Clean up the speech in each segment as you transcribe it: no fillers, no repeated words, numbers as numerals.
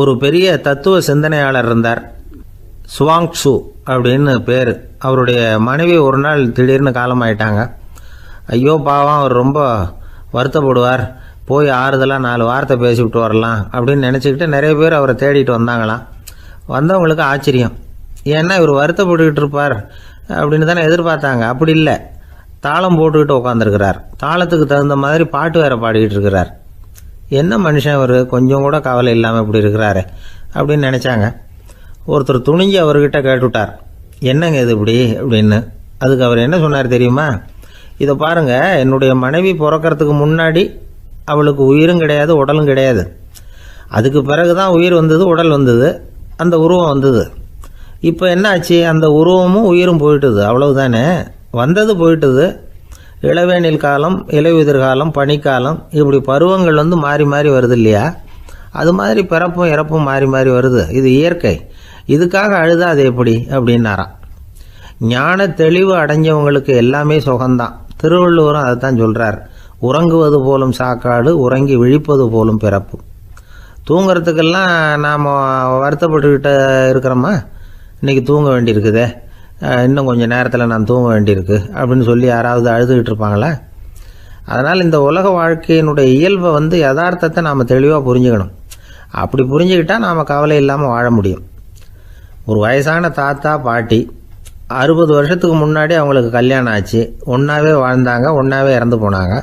ஒரு பெரிய தத்துவ சிந்தனையாளர் இருந்தார். சுவாங்சு அப்படின்னு பேர். அவருடைய மனைவி ஒரு நாள் திடீர்னு காலமாயிட்டாங்க. ஐயோ பாவம், அவர் ரொம்ப வருத்தப்படுவார், போய் ஆறுதலாக 4 வார்த்தை பேசிவிட்டு வரலாம் அப்படின்னு நினச்சிக்கிட்டு நிறைய பேர் அவரை தேடிட்டு வந்தாங்களாம். வந்தவங்களுக்கு ஆச்சரியம். ஏன்னா இவர் வருத்தப்பட்டுக்கிட்டு இருப்பார் அப்படின்னு தானே எதிர்பார்த்தாங்க. அப்படி இல்லை, தாளம் போட்டுக்கிட்டு உட்காந்துருக்கிறார். தாளத்துக்கு தகுந்த மாதிரி பாட்டு வேற பாடிக்கிட்டு இருக்கிறார். என்ன மனுஷன் அவர், கொஞ்சம் கூட கவலை இல்லாமல் இப்படி இருக்கிறாரு அப்படின்னு நினச்சாங்க. ஒருத்தர் துணிஞ்சு அவர்கிட்ட கேட்டுவிட்டார், என்னங்க இது இப்படி அப்படின்னு. அதுக்கு அவர் என்ன சொன்னார் தெரியுமா? இதை பாருங்க, என்னுடைய மனைவி பிறக்கிறதுக்கு முன்னாடி அவளுக்கு உயிரும் கிடையாது, உடலும் கிடையாது. அதுக்கு பிறகு தான் உயிர் வந்தது, உடல் வந்தது, அந்த உருவம் வந்தது. இப்போ என்ன ஆச்சு? அந்த உருவமும் உயிரும் போயிட்டுது, அவ்வளவுதானே. வந்தது போயிட்டுது. இளவேனில் காலம், இலையுதிர் காலம், பனிக்காலம், இப்படி பருவங்கள் மாறி மாறி வருது இல்லையா? அது மாதிரி பிறப்பும் இறப்பும் மாறி மாறி வருது. இது இயற்கை. இதுக்காக அழுதா அது எப்படி அப்படின்னாராம். ஞான தெளிவு அடைஞ்சவங்களுக்கு எல்லாமே சுகம்தான். திருவள்ளுவரும் அதை தான் சொல்கிறார். உறங்குவது போலும் சாக்காடு, உறங்கி விழிப்பது போலும் பிறப்பு. தூங்கிறதுக்கெல்லாம் நாம் வருத்தப்பட்டுக்கிட்ட இருக்கிறோமா? இன்றைக்கி தூங்க வேண்டியிருக்குதே, இன்னும் கொஞ்சம் நேரத்தில் நான் தூங்க வேண்டியிருக்கு அப்படின்னு சொல்லி யாராவது அழுதுகிட்டு இருப்பாங்களா? அதனால் இந்த உலக வாழ்க்கையினுடைய இயல்பை யதார்த்தத்தை நாம் தெளிவாக புரிஞ்சுக்கணும். அப்படி புரிஞ்சுக்கிட்டால் நாம் கவலை இல்லாமல் வாழ முடியும். ஒரு வயசான தாத்தா பாட்டி 60 வருஷத்துக்கு முன்னாடி அவங்களுக்கு கல்யாணம் ஆச்சு. ஒன்றாவே வாழ்ந்தாங்க, ஒன்றாவே இறந்து போனாங்க.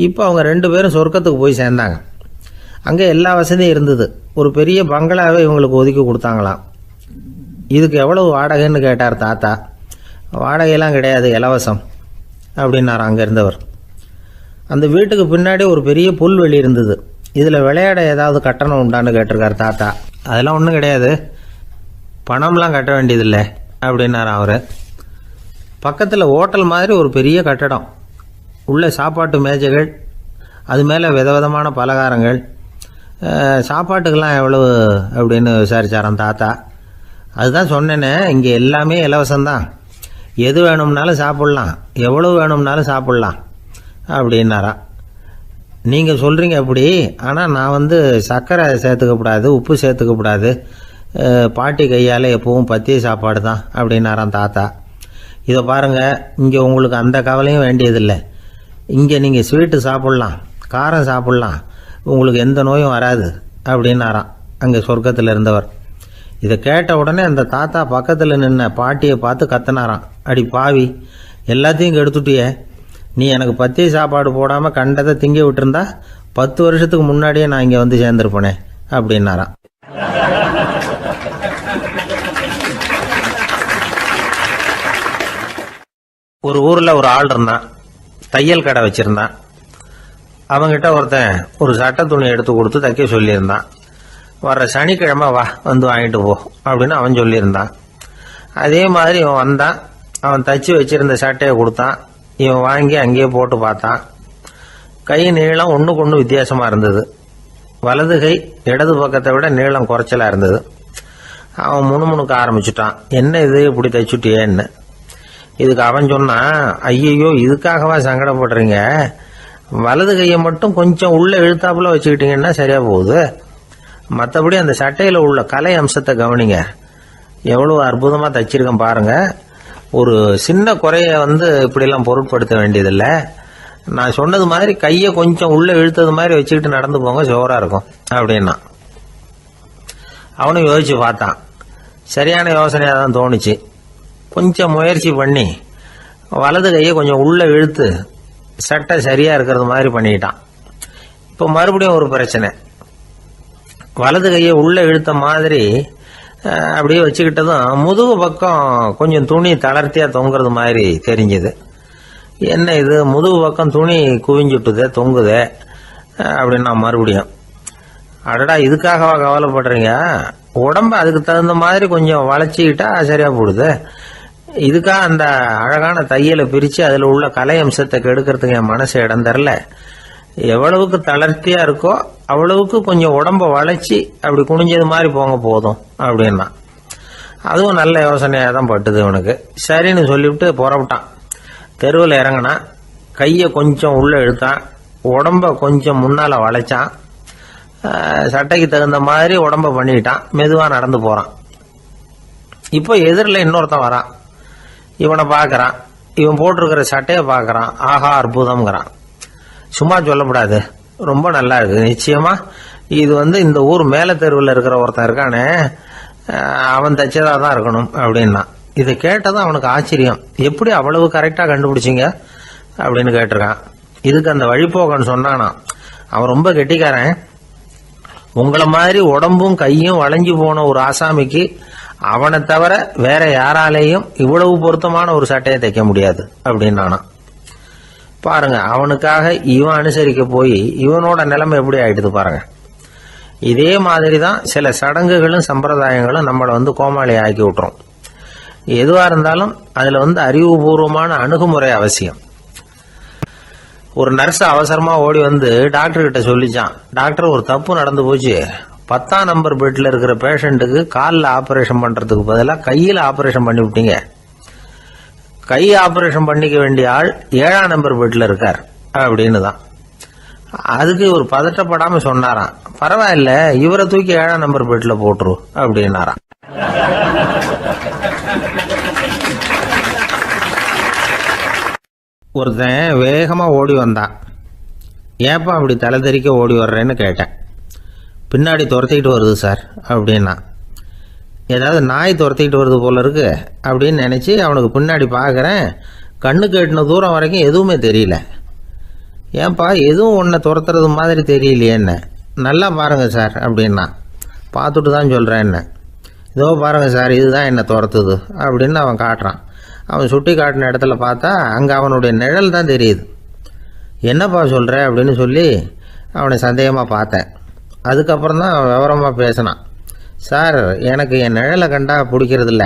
இப்போ அவங்க 2 பேரும் சொர்க்கத்துக்கு போய் சேர்ந்தாங்க. அங்கே எல்லா வசதியும் இருந்தது. ஒரு பெரிய பங்களாவே இவங்களுக்கு ஒதுக்கி கொடுத்தாங்களாம். இதுக்கு எவ்வளவு வாடகைன்னு கேட்டார் தாத்தா. வாடகையெல்லாம் கிடையாது, இலவசம் அப்படின்னார் அங்கே இருந்தவர். அந்த வீட்டுக்கு பின்னாடி ஒரு பெரிய புல்வெளி இருந்தது. இதில் விளையாட ஏதாவது கட்டணம் உண்டான்னு கேட்டிருக்கார் தாத்தா. அதெல்லாம் ஒன்றும் கிடையாது, பணம்லாம் கட்ட வேண்டியதில்லை அப்படின்னார் அவர். பக்கத்தில் ஹோட்டல் மாதிரி ஒரு பெரிய கட்டடம், உள்ள சாப்பாட்டு மேஜைகள், அது மேலே விதவிதமான பலகாரங்கள். சாப்பாட்டுக்கெல்லாம் எவ்வளவு அப்படின்னு விசாரிச்சாராம் தாத்தா. அதுதான் சொன்னேனே, இங்கே எல்லாமே இலவசம்தான், எது வேணும்னாலும் சாப்பிட்லாம், எவ்வளவு வேணும்னாலும் சாப்பிட்லாம் அப்படின்னாரா. நீங்கள் சொல்கிறீங்க அப்படி, ஆனால் நான் சர்க்கரை சேர்த்துக்கக்கூடாது, உப்பு சேர்த்துக்கக்கூடாது, பாட்டி கையால் எப்பவும் பத்திய சாப்பாடு தான் அப்படின்னாராம் தாத்தா. இதை பாருங்கள், இங்கே உங்களுக்கு அந்த கவலையும் வேண்டியதில்லை. இங்கே நீங்கள் ஸ்வீட்டு சாப்பிட்லாம், காரம் சாப்பிட்லாம், உங்களுக்கு எந்த நோயும் வராது அப்படின்னாராம் அங்கே சொர்க்கத்தில் இருந்தவர். இதை கேட்ட உடனே அந்த தாத்தா பக்கத்தில் நின்ன பாட்டியை பார்த்து கத்தினாராம், அடி பாவி, எல்லாத்தையும் கெடுத்துட்டியே, நீ எனக்கு பத்திய சாப்பாடு போடாமல் கண்டதை திங்க விட்டுருந்தா 10 வருஷத்துக்கு முன்னாடியே நான் இங்கே சேர்ந்துருப்பேனே அப்படின்னாராம். ஒரு ஊரில் ஒரு ஆள் இருந்தான், தையல் கடை வச்சிருந்தான். அவங்கிட்ட ஒருத்தன் ஒரு சட்டை துணி எடுத்து கொடுத்து தைக்க சொல்லியிருந்தான். வர்ற சனிக்கிழமை வா, வாங்கிட்டு போ அப்படின்னு அவன் சொல்லியிருந்தான். அதே மாதிரி இவன் வந்தான். அவன் தச்சு வச்சிருந்த சட்டையை கொடுத்தான். இவன் வாங்கி அங்கேயே போட்டு பார்த்தான். கை நீளம் ஒன்றுக்கு ஒன்று வித்தியாசமாக இருந்தது. வலது கை இடது பக்கத்தை விட நீளம் குறைச்சலாக இருந்தது. அவன் முணுமுணுக்க ஆரம்பிச்சுட்டான், என்ன இது இப்படி தைச்சுட்டியேன்னு. இதுக்கு அவன் சொன்னான், ஐயையோ, இதுக்காகவா சங்கடப்படுறீங்க? வலது கையை மட்டும் கொஞ்சம் உள்ள இழுத்தாப்புல வச்சுக்கிட்டீங்கன்னா சரியா போகுது. மற்றபடி அந்த சட்டையில் உள்ள கலை அம்சத்தை கவனிங்க, எவ்வளவு அற்புதமாக தைச்சிருக்கேன் பாருங்க. ஒரு சின்ன குறைய இப்படிலாம் பொருட்படுத்த வேண்டியதில்லை. நான் சொன்னது மாதிரி கையை கொஞ்சம் உள்ள இழுத்தது மாதிரி வச்சுக்கிட்டு நடந்து போங்க, ஜோரா இருக்கும் அப்படின்னா. அவனும் யோசிச்சு பார்த்தான். சரியான யோசனையாக தான் தோணுச்சு. கொஞ்சம் முயற்சி பண்ணி வலது கையை கொஞ்சம் உள்ள இழுத்து சட்டை சரியா இருக்கிறது மாதிரி பண்ணிட்டான். இப்போ மறுபடியும் ஒரு பிரச்சனை. வலது கையை உள்ள இழுத்த மாதிரி அப்படியே வச்சுக்கிட்டதும் முதுகு பக்கம் கொஞ்சம் துணி தளர்த்தியா தொங்குறது மாதிரி தெரிஞ்சது. என்ன இது, முதுகு பக்கம் துணி குவிஞ்சுட்டுதே, தொங்குதே அப்படின்னா மறுபடியும், அடடா, இதுக்காகவா கவலைப்படுறீங்க? உடம்ப அதுக்கு தகுந்த மாதிரி கொஞ்சம் வளைச்சிக்கிட்டா சரியா போடுது. இதுக்காக அந்த அழகான தையலை பிரித்து அதில் உள்ள கலை அம்சத்தை கெடுக்கிறதுக்கு என் மனசு இடம் தரல. எவ்வளவுக்கு தளர்த்தியா இருக்கோ அவ்வளவுக்கு கொஞ்சம் உடம்ப வளைச்சி அப்படி குனிஞ்சது மாதிரி போங்க போதும் அப்படின்னா. அதுவும் நல்ல யோசனையாக தான் பட்டுது இவனுக்கு. சரின்னு சொல்லிவிட்டு புறப்பட்டான். தெருவில் இறங்கினான். கையை கொஞ்சம் உள்ள இழுத்தான், உடம்ப கொஞ்சம் முன்னால் வளைச்சான். சட்டைக்கு தகுந்த மாதிரி உடம்ப பண்ணிக்கிட்டான். மெதுவாக நடந்து போகிறான். இப்போ எதிரில் இன்னொருத்தன் வரான். இவனை பார்க்குறான். இவன் போட்டிருக்கிற சட்டையை பார்க்குறான். ஆஹா அற்புதம்ங்கிறான். சும்மா சொல்லக்கூடாது, ரொம்ப நல்லா இருக்குது. நிச்சயமாக இது இந்த ஊர் மேலே தெருவில் இருக்கிற ஒருத்தன் இருக்கானே, அவன் தைச்சதாக தான் இருக்கணும் அப்படின்னா. இதை கேட்டதான் அவனுக்கு ஆச்சரியம். எப்படி அவ்வளவு கரெக்டாக கண்டுபிடிச்சிங்க அப்படின்னு கேட்டிருக்கான். இதுக்கு அந்த வழிபோக்கன்னு சொன்னானா, அவன் ரொம்ப கெட்டிக்காரன். உங்களை மாதிரி உடம்பும் கையும் வளைஞ்சு போன ஒரு ஆசாமிக்கு அவனை தவிர வேற யாராலேயும் இவ்வளவு பொருத்தமான ஒரு சட்டையை தைக்க முடியாது அப்படின்னானா. பாருங்க, அவனுக்காக இவன் அனுசரிக்க போய் இவனோட நிலைமை எப்படி ஆயிடுது பாருங்க. இதே மாதிரி தான் சில சடங்குகளும் சம்பிரதாயங்களும் நம்மளை கோமாளி ஆக்கி விட்டுரும். எதுவாக இருந்தாலும் அதில் அறிவுபூர்வமான அணுகுமுறை அவசியம். ஒரு நர்ஸ் அவசரமா ஓடி டாக்டர் கிட்ட சொல்லிச்சான், டாக்டர் ஒரு தப்பு நடந்து போச்சு. 10ஆம் நம்பர் பெட்ல இருக்கிற பேஷண்ட்டுக்கு காலில் ஆபரேஷன் பண்றதுக்கு பதிலாக கையில் ஆபரேஷன் பண்ணி விட்டீங்க. கை ஆபரேஷன் பண்ணிக்க வேண்டிய ஆள் 7ஆம் நம்பர் பெட்ல இருக்கார் அப்படின்னு தான். அதுக்கு ஒரு பதட்டப்படாம சொன்னாராம், பரவாயில்ல இவரை தூக்கி 7ஆம் நம்பர் பெட்ல போட்டுரு அப்படின்னாராம். ஒருத்தன் வேகமா ஓடி வந்தான். ஏப்பா அப்படி தலை தெறிக்க ஓடி வர்றேன்னு கேட்டேன். பின்னாடி துரத்திக்கிட்டு வருது சார் அப்படின்னா. ஏதாவது நாய் துரத்திக்கிட்டு வருது போல இருக்கு அப்படின்னு நினச்சி அவனுக்கு பின்னாடி பார்க்குறேன். கண்ணுக்கு எட்டின தூரம் வரைக்கும் எதுவுமே தெரியல. ஏன்பா எதுவும் ஒன்றை துரத்துறது மாதிரி தெரியலையே என்ன, நல்லா பாருங்க சார் அப்படின்னா. பார்த்துட்டு தான் சொல்கிறேன் என்ன. இதோ பாருங்க சார், இதுதான் என்னை துரத்துது அப்படின்னு அவன் காட்டுறான். அவன் சுட்டி காட்டின இடத்துல பார்த்தா அங்கே அவனுடைய நிழல் தான் தெரியுது. என்னப்பா சொல்கிற அப்படின்னு சொல்லி அவனை சந்தேகமாக பார்த்தேன். அதுக்கப்புறம் தான் அவன் விவரமாக பேசினான். சார், எனக்கு என் நிழலை கண்டா பிடிக்கிறதில்ல.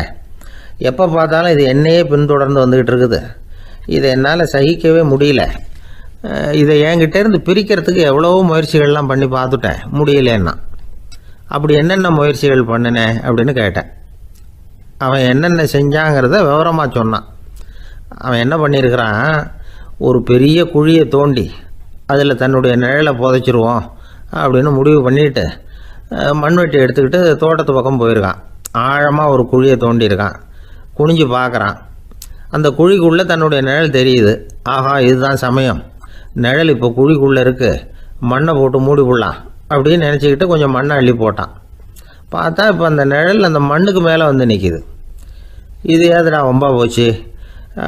எப்போ பார்த்தாலும் இது என்னையே பின்தொடர்ந்து வந்துக்கிட்டு இருக்குது. இதை என்னால் சகிக்கவே முடியல. இதை என்கிட்டேருந்து பிரிக்கிறதுக்கு எவ்வளவோ முயற்சிகள்லாம் பண்ணி பார்த்துட்டேன், முடியலன்னா. அப்படி என்னென்ன முயற்சிகள் பண்ணினேன் அப்படின்னு கேட்டேன். அவன் என்னென்ன செஞ்சாங்கிறத விவரமாக சொன்னான். அவன் என்ன பண்ணியிருக்கிறான், ஒரு பெரிய குழியை தோண்டி அதில் தன்னுடைய நிழலை புதைச்சிருவோம் அப்படின்னு முடிவு பண்ணிட்டு மண்வெட்டி எடுத்துக்கிட்டு தோட்டத்து பக்கம் போயிருக்கான். ஆழமாக ஒரு குழியை தோண்டியிருக்கான். குனிஞ்சு பார்க்குறான். அந்த குழிக்குள்ளே தன்னுடைய நிழல் தெரியுது. ஆஹா, இதுதான் சமயம், நிழல் இப்போ குழிக்குள்ளே இருக்குது, மண்ணை போட்டு மூடி விடலாம் அப்படின்னு நினச்சிக்கிட்டு கொஞ்சம் மண்ணை அள்ளி போட்டான். பார்த்தா இப்போ அந்த நிழல் அந்த மண்ணுக்கு மேலே நிற்கிது. இது ஏதுடா வம்பா போச்சு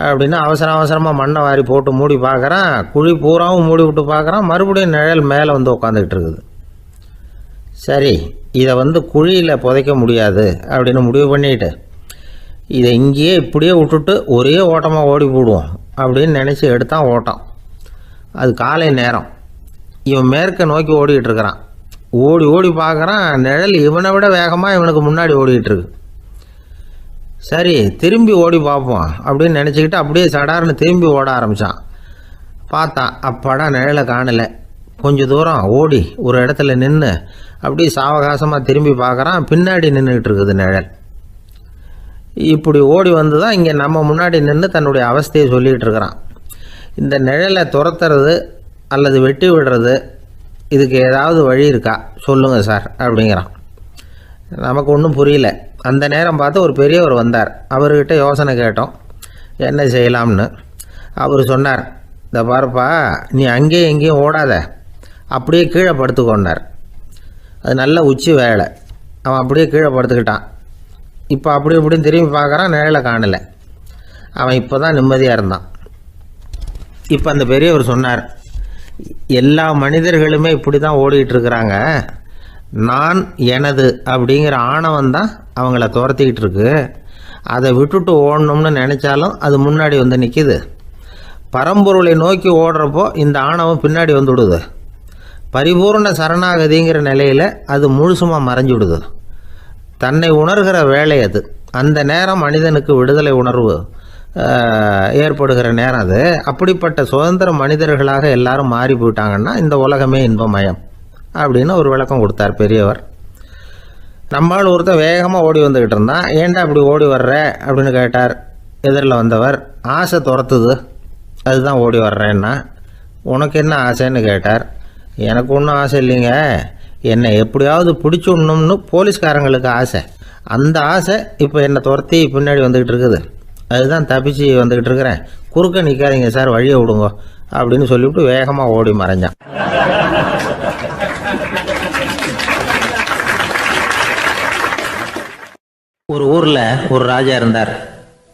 அப்படின்னு அவசரமாக மண்ணை வாரி போட்டு மூடி பார்க்குறான். குழி பூராவும் மூடி விட்டு பார்க்குறான். மறுபடியும் நிழல் மேலே உட்காந்துக்கிட்டு இருக்குது. சரி, இதை குழியில் புதைக்க முடியாது அப்படின்னு முடிவு பண்ணிட்டு இதை இங்கேயே இப்படியே விட்டுட்டு ஒரே ஓட்டமாக ஓடி போடுவோம் அப்படின்னு நினச்சி எடுத்தான் ஓட்டம். அது காலை நேரம். இவன் மேற்க நோக்கி ஓடிக்கிட்டு இருக்கிறான். ஓடி ஓடி பார்க்குறான், நிழல் இவனை விட வேகமாக இவனுக்கு முன்னாடி ஓடிக்கிட்டு இருக்கு. சரி, திரும்பி ஓடி பார்ப்போம் அப்படின்னு நினச்சிக்கிட்டு அப்படியே சடார்னு திரும்பி ஓட ஆரம்பித்தான். பார்த்தான், அப்பாடா நிழலை காணலை. கொஞ்சம் தூரம் ஓடி ஒரு இடத்துல நின்று அப்படியே சாவகாசமாக திரும்பி பார்க்குறான். பின்னாடி நின்றுக்கிட்டு இருக்குது நிழல். இப்படி ஓடி வந்து தான் இங்கே நம்ம முன்னாடி நின்று தன்னுடைய அவஸ்தையை சொல்லிகிட்டு இருக்கிறான். இந்த நிழலை துரத்துறது அல்லது வெட்டி விடுறது, இதுக்கு ஏதாவது வழி இருக்கா சொல்லுங்கள் சார் அப்படிங்கிறான். நமக்கு ஒன்றும் புரியல. அந்த நேரம் பார்த்து ஒரு பெரியவர் வந்தார். அவர்கிட்ட யோசனை கேட்டோம், என்ன செய்யலாம்னு. அவர் சொன்னார், இந்த பாருப்பா, நீ அங்கேயும் எங்கேயும் ஓடாத, அப்படியே கீழே படுத்துக்கொண்டார். அது நல்ல உச்சி வேலை. அவன் அப்படியே கீழே படுத்துக்கிட்டான். இப்போ அப்படி இப்படின்னு திரும்பி பார்க்குறான், நிழலை காணலை. அவன் இப்போ தான் நிம்மதியாக இருந்தான். இப்போ அந்த பெரியவர் சொன்னார், எல்லா மனிதர்களுமே இப்படி தான் ஓடிக்கிட்டு இருக்கிறாங்க. நான் எனது அப்படிங்கிற ஆணவம் தான் அவங்கள துரத்திக்கிட்டு இருக்கு. அதை விட்டுட்டு ஓடணும்னு நினச்சாலும் அது முன்னாடி நிற்கிது. பரம்பொருளை நோக்கி ஓடுறப்போ இந்த ஆணவம் பின்னாடி விடுது. பரிபூர்ண சரணாகதிங்கிற நிலையில் அது முழுசுமாக மறைஞ்சுடுது. தன்னை உணர்கிற வேலை அது. அந்த நேரம் மனிதனுக்கு விடுதலை உணர்வு ஏற்படுகிற நேரம் அது. அப்படிப்பட்ட சுதந்திர மனிதர்களாக எல்லாரும் மாறி போயிட்டாங்கன்னா இந்த உலகமே இன்பமயம் அப்படின்னு ஒரு விளக்கம் கொடுத்தார் பெரியவர். நம்மால் ஒருத்தர் வேகமாக ஓடி வந்துக்கிட்டு இருந்தான். ஏன்டா அப்படி ஓடி வர்ற அப்படின்னு கேட்டார் எதிரில் வந்தவர். ஆசை துரத்துது, அதுதான் ஓடி வர்றேன்னா. உனக்கு என்ன ஆசைன்னு கேட்டார். எனக்கு ஒன்றும் ஆசை இல்லைங்க, என்னை எப்படியாவது பிடிச்சுடணும்னு போலீஸ்காரங்களுக்கு ஆசை. அந்த ஆசை இப்போ என்னை துரத்தி பின்னாடி வந்துக்கிட்டு இருக்குது. அதுதான் தப்பிச்சு வந்துக்கிட்டு இருக்கிறேன். குறுக்க நிற்காதீங்க சார், வழியை விடுங்க அப்படின்னு சொல்லிவிட்டு வேகமாக ஓடி மறைஞ்சான். ஒரு ஊரில் ஒரு ராஜா இருந்தார்.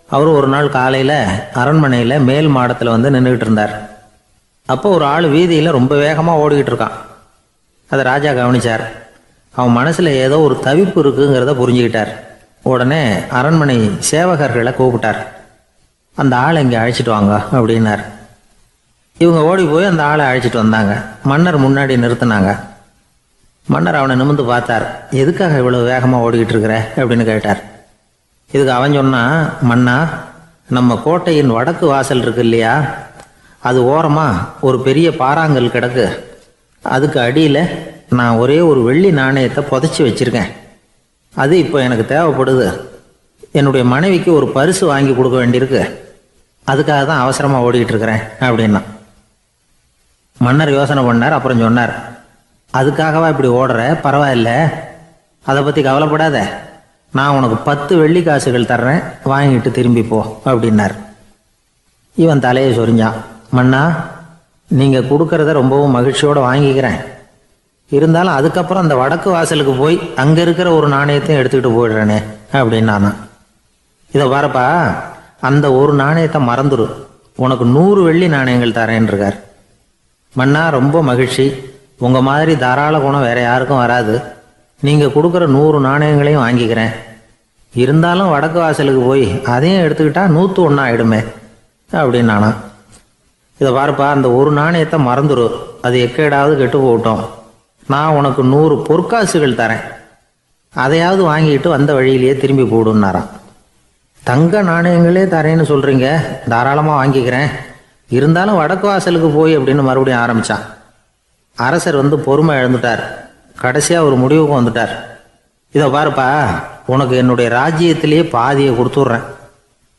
அவர் ஒரு நாள் காலையில் அரண்மனையில் மேல் மாடத்தில் வந்து நின்றுக்கிட்டு இருந்தார். அப்போ ஒரு ஆள் வீதியில் ரொம்ப வேகமாக ஓடிக்கிட்டு இருக்கான். அதை ராஜா கவனித்தார். அவன் மனசில் ஏதோ ஒரு தவிப்பு இருக்குங்கிறத புரிஞ்சுக்கிட்டார். உடனே அரண்மனை சேவகர்களை கூப்பிட்டார். அந்த ஆளை இங்கே அழைச்சிட்டு வாங்க அப்படின்னார். இவங்க ஓடி போய் அந்த ஆளை அழைச்சிட்டு வந்தாங்க. மன்னர் முன்னாடி நிறுத்தினாங்க. மன்னர் அவனை நிமிர்ந்து பார்த்தார். எதுக்காக இவ்வளோ வேகமாக ஓடிக்கிட்டு இருக்கிற அப்படின்னு கேட்டார். இதுக்கு அவன் சொன்னான், மன்னா, நம்ம கோட்டையின் வடக்கு வாசல் இருக்கு இல்லையா, அது ஓரமாக ஒரு பெரிய பாறாங்கல் கிடக்கு. அதுக்கு அடியில் நான் ஒரே ஒரு வெள்ளி நாணயத்தை புதைச்சி வச்சுருக்கேன். அது இப்போ எனக்கு தேவைப்படுது. என்னுடைய மனைவிக்கு ஒரு பரிசு வாங்கி கொடுக்க வேண்டியிருக்கு. அதுக்காக தான் அவசரமாக ஓடிக்கிட்டு இருக்கிறேன் அப்படின்னா. மன்னர் யோசனை பண்ணார். அப்புறம் சொன்னார், அதுக்காகவா இப்படி ஓடுற? பரவாயில்ல, அதை பற்றி கவலைப்படாத. நான் உனக்கு 10 வெள்ளி காசுகள் தர்றேன், வாங்கிட்டு திரும்பி போ அப்படின்னார். இவன் தலையை சொரிஞ்சான். மன்னா, நீங்கள் கொடுக்கறத ரொம்பவும் மகிழ்ச்சியோடு வாங்கிக்கிறேன். இருந்தாலும் அதுக்கப்புறம் அந்த வடக்கு வாசலுக்கு போய் அங்கே இருக்கிற ஒரு நாணயத்தையும் எடுத்துக்கிட்டு போயிடுறேனே அப்படின்னானா. இதை பாருப்பா, அந்த ஒரு நாணயத்தை மறந்துடு, உனக்கு 100 வெள்ளி நாணயங்கள் தரேன் இருக்கார். மன்னா, ரொம்ப மகிழ்ச்சி. உங்கள் மாதிரி தாராள குணம் வேற யாருக்கும் வராது. நீங்கள் கொடுக்குற 100 நாணயங்களையும் வாங்கிக்கிறேன். இருந்தாலும் வடக்கு வாசலுக்கு போய் அதையும் எடுத்துக்கிட்டா 101 ஆகிடுமே அப்படின்னானா. இதை பாருப்பா, அந்த ஒரு நாணயத்தை மறந்துடு, அது எக்கேடாவது கெட்டு போகட்டும். நான் உனக்கு 100 பொற்காசுகள் தரேன், அதையாவது வாங்கிட்டு வந்த வழியிலேயே திரும்பி போடுன்னாரான். தங்க நாணயங்களே தரேன்னு சொல்கிறீங்க, தாராளமாக வாங்கிக்கிறேன். இருந்தாலும் வடக்கு வாசலுக்கு போய் அப்படின்னு மறுபடியும் ஆரம்பித்தான். அரசர் வந்து பொறுமை இழந்துட்டார். கடைசியாக ஒரு முடிவுக்கு வந்துட்டார். இதை பாருப்பா, உனக்கு என்னுடைய ராஜ்யத்திலேயே பாதியை கொடுத்துட்றேன்,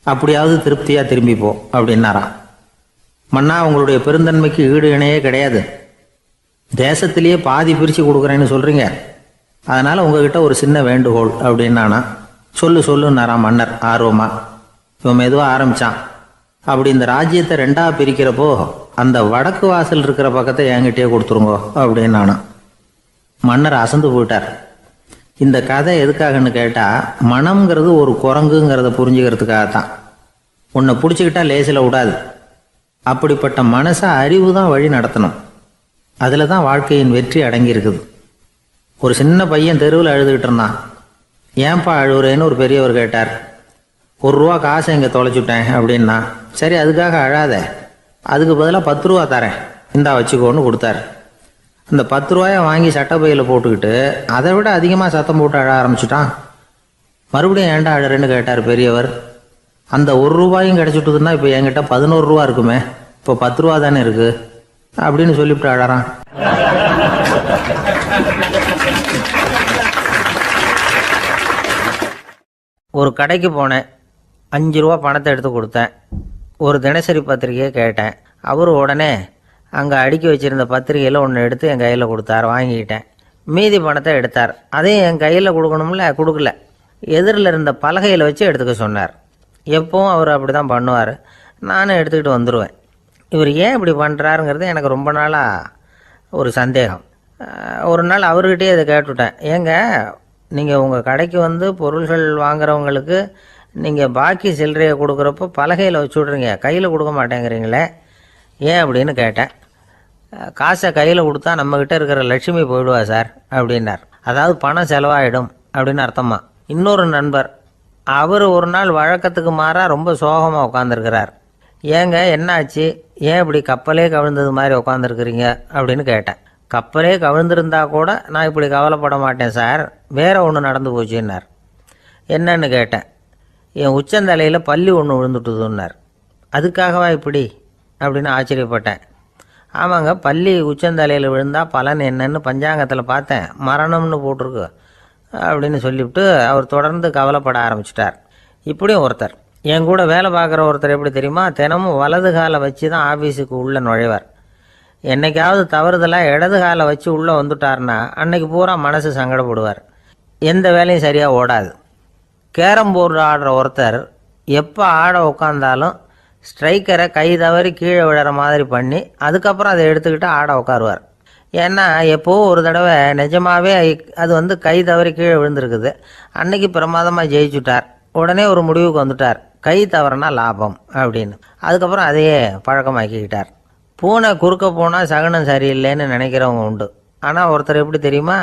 அப்படியாவது திருப்தியாக திரும்பி போ அப்படின்னாரான். மன்னா, உங்களுடைய பெருந்தன்மைக்கு ஈடு இணையே கிடையாது. தேசத்திலேயே பாதி பிரித்து கொடுக்குறேன்னு சொல்கிறீங்க. அதனால் உங்ககிட்ட ஒரு சின்ன வேண்டுகோள் அப்படின்னானா. சொல்லுன்னாரான் மன்னர் ஆர்வமாக. இவன் மெதுவாக ஆரம்பித்தான். அப்படி இந்த ராஜ்யத்தை 2ஆக பிரிக்கிறப்போ அந்த வடக்கு வாசல் இருக்கிற பக்கத்தை என்கிட்டயே கொடுத்துருங்கோ அப்படின்னானா. மன்னர் அசந்து போயிட்டார். இந்த கதை எதுக்காகன்னு கேட்டால், மனம்ங்கிறது ஒரு குரங்குங்கிறத புரிஞ்சுக்கிறதுக்காகத்தான். உன்னை பிடிச்சிக்கிட்டா லேசில் விடாது. அப்படிப்பட்ட மனசை அறிவு தான் வழி நடத்தணும். அதில் தான் வாழ்க்கையின் வெற்றி அடங்கியிருக்குது. ஒரு சின்ன பையன் தெருவில் அழுதுகிட்டு இருந்தான். ஏன்பா அழுவுறேன்னு ஒரு பெரியவர் கேட்டார். 1 ரூபா காசை இங்கே தொலைச்சுட்டேன் அப்படின்னா. சரி, அதுக்காக அழாத, அதுக்கு பதிலாக 10 ரூபா தரேன், இந்தா வச்சுக்கோன்னு கொடுத்தார். அந்த 10 ரூபாயை வாங்கி சட்டப்பையில் போட்டுக்கிட்டு அதை விட அதிகமாக சத்தம் போட்டு அழ ஆரம்பிச்சுட்டான். மறுபடியும் ஏன்டா அழறேன்னு கேட்டார் பெரியவர். அந்த 1 ரூபாயும் கிடச்சிட்டுதுன்னா இப்போ என்கிட்ட 11 ரூபா இருக்குமே, இப்போ 10 ரூபா தானே இருக்குது அப்படின்னு சொல்லிவிட்டு அழறான். ஒரு கடைக்கு போனேன். 5 ரூபா பணத்தை எடுத்து கொடுத்தேன். ஒரு தினசரி பத்திரிகையை கேட்டேன். அவர் உடனே அங்கே அடுக்கி வச்சுருந்த பத்திரிகையில் ஒன்று எடுத்து என் கையில் கொடுத்தார். வாங்கிக்கிட்டேன். மீதி பணத்தை எடுத்தார். அதையும் என் கையில் கொடுக்கணும்ல, கொடுக்கல. எதிரில் இருந்த பலகையில் வச்சு எடுத்துக்க சொன்னார். எப்பவும் அவர் அப்படி தான் பண்ணுவார். நானும் எடுத்துக்கிட்டு வந்துடுவேன். இவர் ஏன் இப்படி பண்ணுறாருங்கிறது எனக்கு ரொம்ப நாளாக ஒரு சந்தேகம். ஒரு நாள் அவர்கிட்டயே இதை கேட்டுவிட்டேன். ஏங்க, நீங்கள் உங்கள் கடைக்கு வந்து பொருள்கள் வாங்குறவங்களுக்கு நீங்கள் பாக்கி சில்லறையை கொடுக்குறப்போ பலகையில் வச்சு விட்றீங்க, கையில் கொடுக்க மாட்டேங்கிறீங்களே, ஏன் அப்படின்னு கேட்டேன். காசை கையில் கொடுத்தா நம்மக்கிட்ட இருக்கிற லட்சுமி போயிடுவா சார் அப்படின்னார். அதாவது பணம் செலவாயிடும் அப்படின்னு அர்த்தமா. இன்னொரு நண்பர், அவர் ஒரு நாள் வழக்கத்துக்கு மாறாக ரொம்ப சோகமாக உட்காந்துருக்கிறார். ஏங்க, என்னாச்சு, ஏன் இப்படி கப்பலே கவிழ்ந்தது மாதிரி உட்காந்துருக்குறீங்க அப்படின்னு கேட்டேன். கப்பலே கவிழ்ந்திருந்தா கூட நான் இப்படி கவலைப்பட மாட்டேன் சார், வேற ஒன்று நடந்து போச்சுன்னார். என்னன்னு கேட்டேன். என் உச்சந்தலையில் பல்லி ஒன்று விழுந்துட்டுதுன்னார். அதுக்காகவா இப்படி அப்படின்னு ஆச்சரியப்பட்டேன். ஆமாங்க, பல்லி உச்சந்தலையில் விழுந்தால் பலன் என்னன்னு பஞ்சாங்கத்தில் பார்த்தேன், மரணம்னு போட்டிருக்கு அப்படின்னு சொல்லிவிட்டு அவர் தொடர்ந்து கவலைப்பட ஆரம்பிச்சிட்டார். இப்படியும் ஒருத்தர், என் கூட வேலை பார்க்குற ஒருத்தர் எப்படி தெரியுமா, தினமும் வலது காலை வச்சு தான் ஆஃபீஸுக்கு உள்ளே நுழைவார். என்னைக்காவது தவறுதலாக இடது காலை வச்சு உள்ளே வந்துட்டார்னா அன்னைக்கு பூரா மனசு சங்கடப்படுவார். எந்த வேலையும் சரியாக ஓடாது. கேரம் போர்டு ஆடுற ஒருத்தர் எப்போ ஆட உட்காந்தாலும் ஸ்ட்ரைக்கரை கை தவறி கீழே விழுற மாதிரி பண்ணி அதுக்கப்புறம் அதை எடுத்துக்கிட்டு ஆட உட்காருவார். ஏன்னா எப்போவோ ஒரு தடவை நிஜமாகவே அது கை தவறி கீழே விழுந்திருக்குது. அன்னைக்கு பிரமாதமாக ஜெயிச்சுட்டார். உடனே ஒரு முடிவுக்கு வந்துட்டார், கை தவறுனா லாபம் அப்படின்னு. அதுக்கப்புறம் அதையே பழக்கமாக்கிக்கிட்டார். பூனை குறுக்க போனால் சகுனம் சரியில்லைன்னு நினைக்கிறவங்க உண்டு. ஆனால் ஒருத்தர் எப்படி தெரியுமா,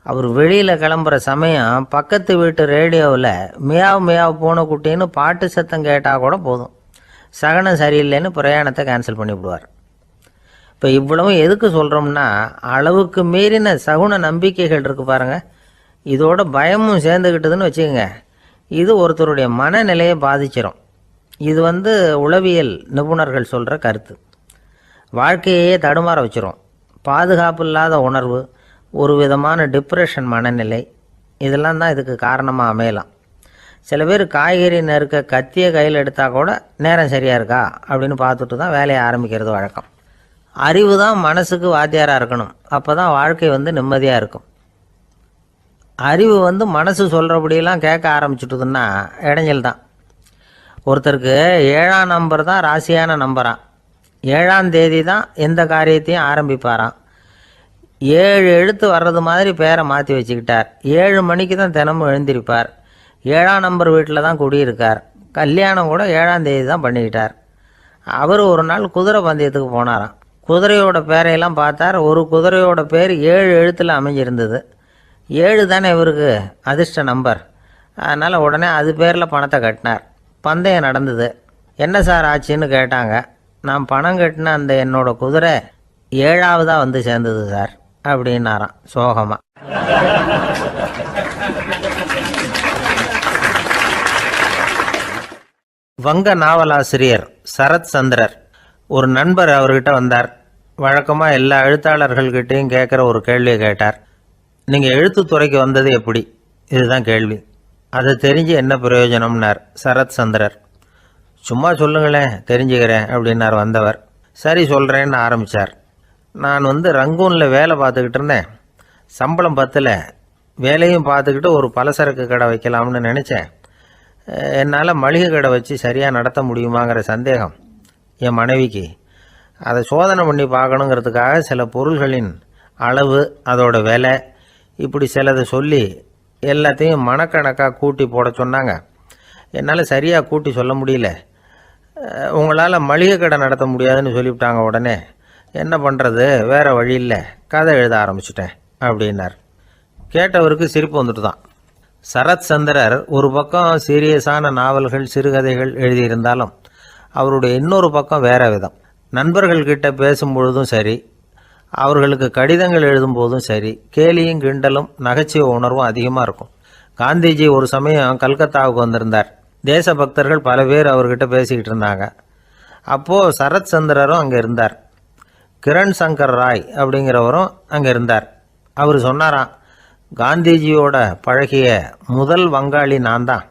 அவர் வெளியில் கிளம்புற சமயம் பக்கத்து வீட்டு ரேடியோவில் மியாவ் மியாவ் பூனைக்குட்டின்னு பாட்டு சத்தம் கேட்டால் கூட போதும், சகுனம் சரியில்லைன்னு பிரயாணத்தை கேன்சல் பண்ணிவிடுவார். இப்போ இவ்வளவும் எதுக்கு சொல்கிறோம்னா, அளவுக்கு மீறின சகுன நம்பிக்கைகள் இருக்குது பாருங்கள், இதோட பயமும் சேர்ந்துக்கிட்டதுன்னு வச்சுக்கோங்க, இது ஒருத்தருடைய மனநிலையை பாதிச்சிடும். இது உளவியல் நிபுணர்கள் சொல்கிற கருத்து. வாழ்க்கையே தடுமாற வச்சிரும். பாதுகாப்பு இல்லாத உணர்வு, ஒரு விதமான டிப்ரெஷன் மனநிலை, இதெல்லாம் தான் இதுக்கு காரணமாக அமையலாம். சில பேர் காய்கறி நறுக்க கத்தியை கையில் எடுத்தால் கூட நேரம் சரியாக இருக்கா அப்படின்னு பார்த்துட்டு தான் வேலையை ஆரம்பிக்கிறது வழக்கம். அறிவு தான் மனசுக்கு வாத்தியாராக இருக்கணும். அப்போ தான் வாழ்க்கை நிம்மதியாக இருக்கும். அறிவு மனசு சொல்கிறபடியெல்லாம் கேட்க ஆரம்பிச்சுட்டுதுன்னா இடைஞ்சல் தான். ஒருத்தருக்கு 7ஆம் நம்பர் தான் ராசியான நம்பரான். 7ஆம் தேதி தான் எந்த காரியத்தையும் ஆரம்பிப்பாராம். 7 எழுத்து வர்றது மாதிரி பேரை மாற்றி வச்சுக்கிட்டார். 7 மணிக்கு தான் தினமும் எழுந்திருப்பார். 7ஆம் நம்பர் வீட்டில் தான் குடியிருக்கார். கல்யாணம் கூட 7ஆம் தேதி தான் பண்ணிக்கிட்டார். அவர் ஒரு நாள் குதிரை பந்தயத்துக்கு போனாராம். குதிரையோட பேரையெல்லாம் பார்த்தார். ஒரு குதிரையோட பேர் 7 எழுத்தில் அமைஞ்சிருந்தது. 7 தானே இவருக்கு அதிர்ஷ்ட நம்பர். அதனால் உடனே அது பேரில் பணத்தை கட்டினார். பந்தயம் நடந்தது. என்ன சார் ஆச்சுன்னு கேட்டாங்க. நான் பணம் கட்டின அந்த என்னோட குதிரை 7ஆவதாக சேர்ந்தது சார் அப்படின்னாராம் சோகமாக. வங்க நாவலாசிரியர் சரத் சந்திரர் ஒரு நண்பர் அவர்கிட்ட வந்தார். வழக்கமாக எல்லா எழுத்தாளர்கள்கிட்டையும் கேட்குற ஒரு கேள்வியை கேட்டார். நீங்கள் எழுத்துத்துறைக்கு வந்தது எப்படி? இதுதான் கேள்வி. அதை தெரிஞ்சு என்ன பிரயோஜனம்னார் சரத் சந்திரர். சும்மா சொல்லுங்களேன், தெரிஞ்சுக்கிறேன் அப்படின்னார் வந்தவர். சரி சொல்கிறேன்னு ஆரம்பித்தார். நான் ரங்கூனில் வேலை பார்த்துக்கிட்டு இருந்தேன். சம்பளம் பத்தில். வேலையும் பார்த்துக்கிட்டு ஒரு பலசரக்கு கடை வைக்கலாம்னு நினச்சேன். என்னால் மளிகை கடை வச்சு சரியாக நடத்த முடியுமாங்கிற சந்தேகம் என் மனைவிக்கு. அதை சோதனை பண்ணி பார்க்கணுங்கிறதுக்காக சில பொருள்களின் அளவு, அதோட விலை, இப்படி சிலதை சொல்லி எல்லாத்தையும் மனக்கணக்காக கூட்டி போட சொன்னாங்க. என்னால் சரியாக கூட்டி சொல்ல முடியல. உங்களால் மளிகை கடை நடத்த முடியாதுன்னு சொல்லிவிட்டாங்க. உடனே என்ன பண்ணுறது, வேறு வழி இல்லை, கதை எழுத ஆரம்பிச்சிட்டேன் அப்படின்னார். கேட்டவருக்கு சிரிப்பு வந்துட்டு தான். சரத் சந்திரர் ஒரு பக்கம் சீரியஸான நாவல்கள், சிறுகதைகள் எழுதியிருந்தாலும் அவருடைய இன்னொரு பக்கம் வேற விதம். நண்பர்கள்கிட்ட பேசும்பொழுதும் சரி, அவர்களுக்கு கடிதங்கள் எழுதும்போதும் சரி, கேலியும் கிண்டலும் நகைச்சுவை உணர்வும் அதிகமாக இருக்கும். காந்திஜி ஒரு சமயம் கல்கத்தாவுக்கு வந்திருந்தார். தேசபக்தர்கள் பல பேர் அவர்கிட்ட பேசிக்கிட்டு இருந்தாங்க. அப்போது சரத் சந்திரரும் அங்கே இருந்தார். கிரண் சங்கர் ராய் அப்படிங்கிறவரும் அங்கே இருந்தார். அவர் சொன்னாராம், காந்திஜியோட பழகிய முதல் வங்காளி நான் தான்.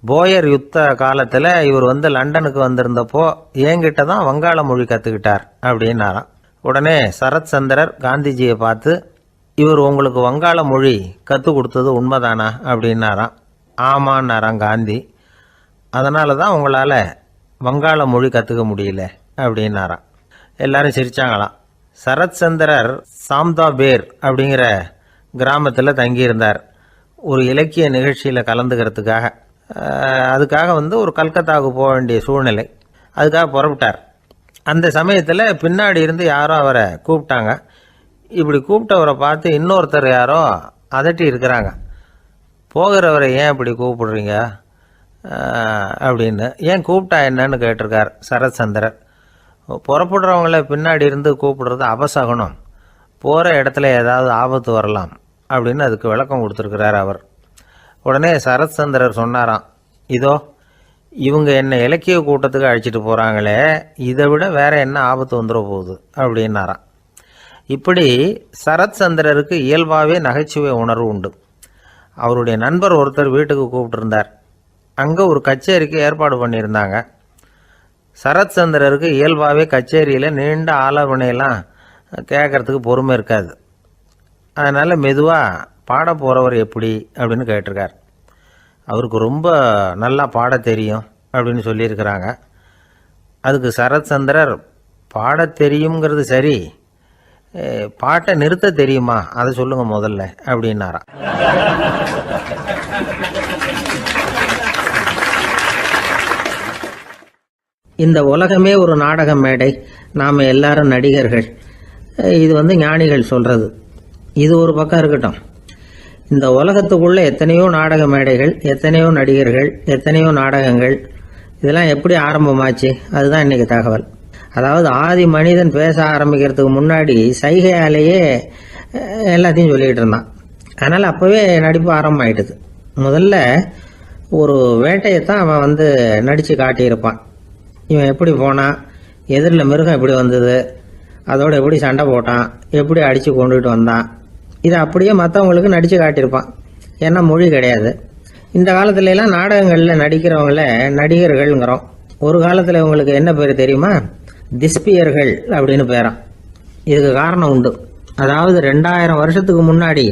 போயர் யுத்த காலத்தில் இவர் லண்டனுக்கு வந்திருந்தப்போ என்கிட்ட தான் வங்காள மொழி கற்றுக்கிட்டார் அப்படின்னாராம். உடனே சரத் சந்திரர் காந்திஜியை பார்த்து, இவர் உங்களுக்கு வங்காள மொழி கற்றுக் கொடுத்தது உண்மைதானா அப்படின்னாராம். ஆமான்னாராம் காந்தி. அதனால தான் உங்களால் வங்காள மொழி கற்றுக்க முடியல அப்படின்னாராம். எல்லாரும் சிரித்தாங்களாம். சரத் சந்திரர் சாம்தாபேர் அப்படிங்கிற கிராமத்தில் தங்கியிருந்தார் ஒரு இலக்கிய நிகழ்ச்சியில் கலந்துக்கிறதுக்காக. அதுக்காக ஒரு கல்கத்தாவுக்கு போக வேண்டிய சூழ்நிலை. அதுக்காக புறப்பட்டார். அந்த சமயத்தில் பின்னாடி இருந்து யாரோ அவரை கூப்பிட்டாங்க. இப்படி கூப்பிட்டவரை பார்த்து இன்னொருத்தர் யாரோ அதட்டி இருக்கிறாங்க. போகிறவரை ஏன் இப்படி கூப்பிடுறீங்க அப்படின்னு. ஏன் கூப்பிட்டா என்னன்னு கேட்டிருக்கார் சரத் சந்திரர். புறப்படுறவங்கள பின்னாடி இருந்து கூப்பிடுறது அபசகுனம், போகிற இடத்துல ஏதாவது ஆபத்து வரலாம் அப்படின்னு அதுக்கு விளக்கம் கொடுத்துருக்கிறார் அவர். உடனே சரத் சந்திரர் சொன்னாராம், இதோ இவங்க என்னை இலக்கிய கூட்டத்துக்கு அழைச்சிட்டு போகிறாங்களே, இதை விட வேற என்ன ஆபத்து வந்துட போகுது அப்படின்னாராம். இப்படி சரத் சந்திரருக்கு இயல்பாகவே நகைச்சுவை உணர்வு உண்டு. அவருடைய நண்பர் ஒருத்தர் வீட்டுக்கு கூப்பிட்டுருந்தார். அங்கே ஒரு கச்சேரிக்கு ஏற்பாடு பண்ணியிருந்தாங்க. சரத் சந்திரருக்கு இயல்பாகவே கச்சேரியில் நீண்ட ஆலோசனையெல்லாம் கேட்குறதுக்கு பொறுமை இருக்காது. அதனால் மெதுவாக பாட போகிறவர் எப்படி அப்படின்னு கேட்டிருக்கார். அவருக்கு ரொம்ப நல்லா பாட தெரியும் அப்படின்னு சொல்லியிருக்கிறாங்க. அதுக்கு சரத் சந்திரர், பாட தெரியுங்கிறது சரி, பாட்டை நிறுத்த தெரியுமா அதை சொல்லுங்கள் முதல்ல அப்படின்னாராம். இந்த உலகமே ஒரு நாடக மேடை, நாம் எல்லாரும் நடிகர்கள். இது ஞானிகள் சொல்கிறது. இது ஒரு பக்கம் இருக்கட்டும். இந்த உலகத்துக்குள்ளே எத்தனையோ நாடக மேடைகள், எத்தனையோ நடிகர்கள், எத்தனையோ நாடகங்கள், இதெல்லாம் எப்படி ஆரம்பமாச்சு? அதுதான் இன்றைக்கி தகவல். அதாவது ஆதி மனிதன் பேச ஆரம்பிக்கிறதுக்கு முன்னாடி சைகையாலேயே எல்லாத்தையும் சொல்லிகிட்டு இருந்தான். அதனால் அப்போவே நடிப்பு ஆரம்பமாயிட்டுது. முதல்ல ஒரு வேட்டையைத்தான் அவன் நடித்து காட்டியிருப்பான். இவன் எப்படி போனான், எதிரில் மிருகம் எப்படி வந்தது, அதோடு எப்படி சண்டை போட்டான், எப்படி அடித்து கொண்டுகிட்டு வந்தான், இதை அப்படியே மற்றவங்களுக்கு நடித்து காட்டியிருப்பான். ஏன்னா மொழி கிடையாது. இந்த காலத்துலலாம் நாடகங்களில் நடிக்கிறவங்கள நடிகர்கள்ங்கிறோம். ஒரு காலத்தில் இவங்களுக்கு என்ன பேர் தெரியுமா? திஸ்பியர்கள் அப்படின்னு பேரான். இதுக்கு காரணம் உண்டு. அதாவது 2000 வருஷத்துக்கு முன்னாடி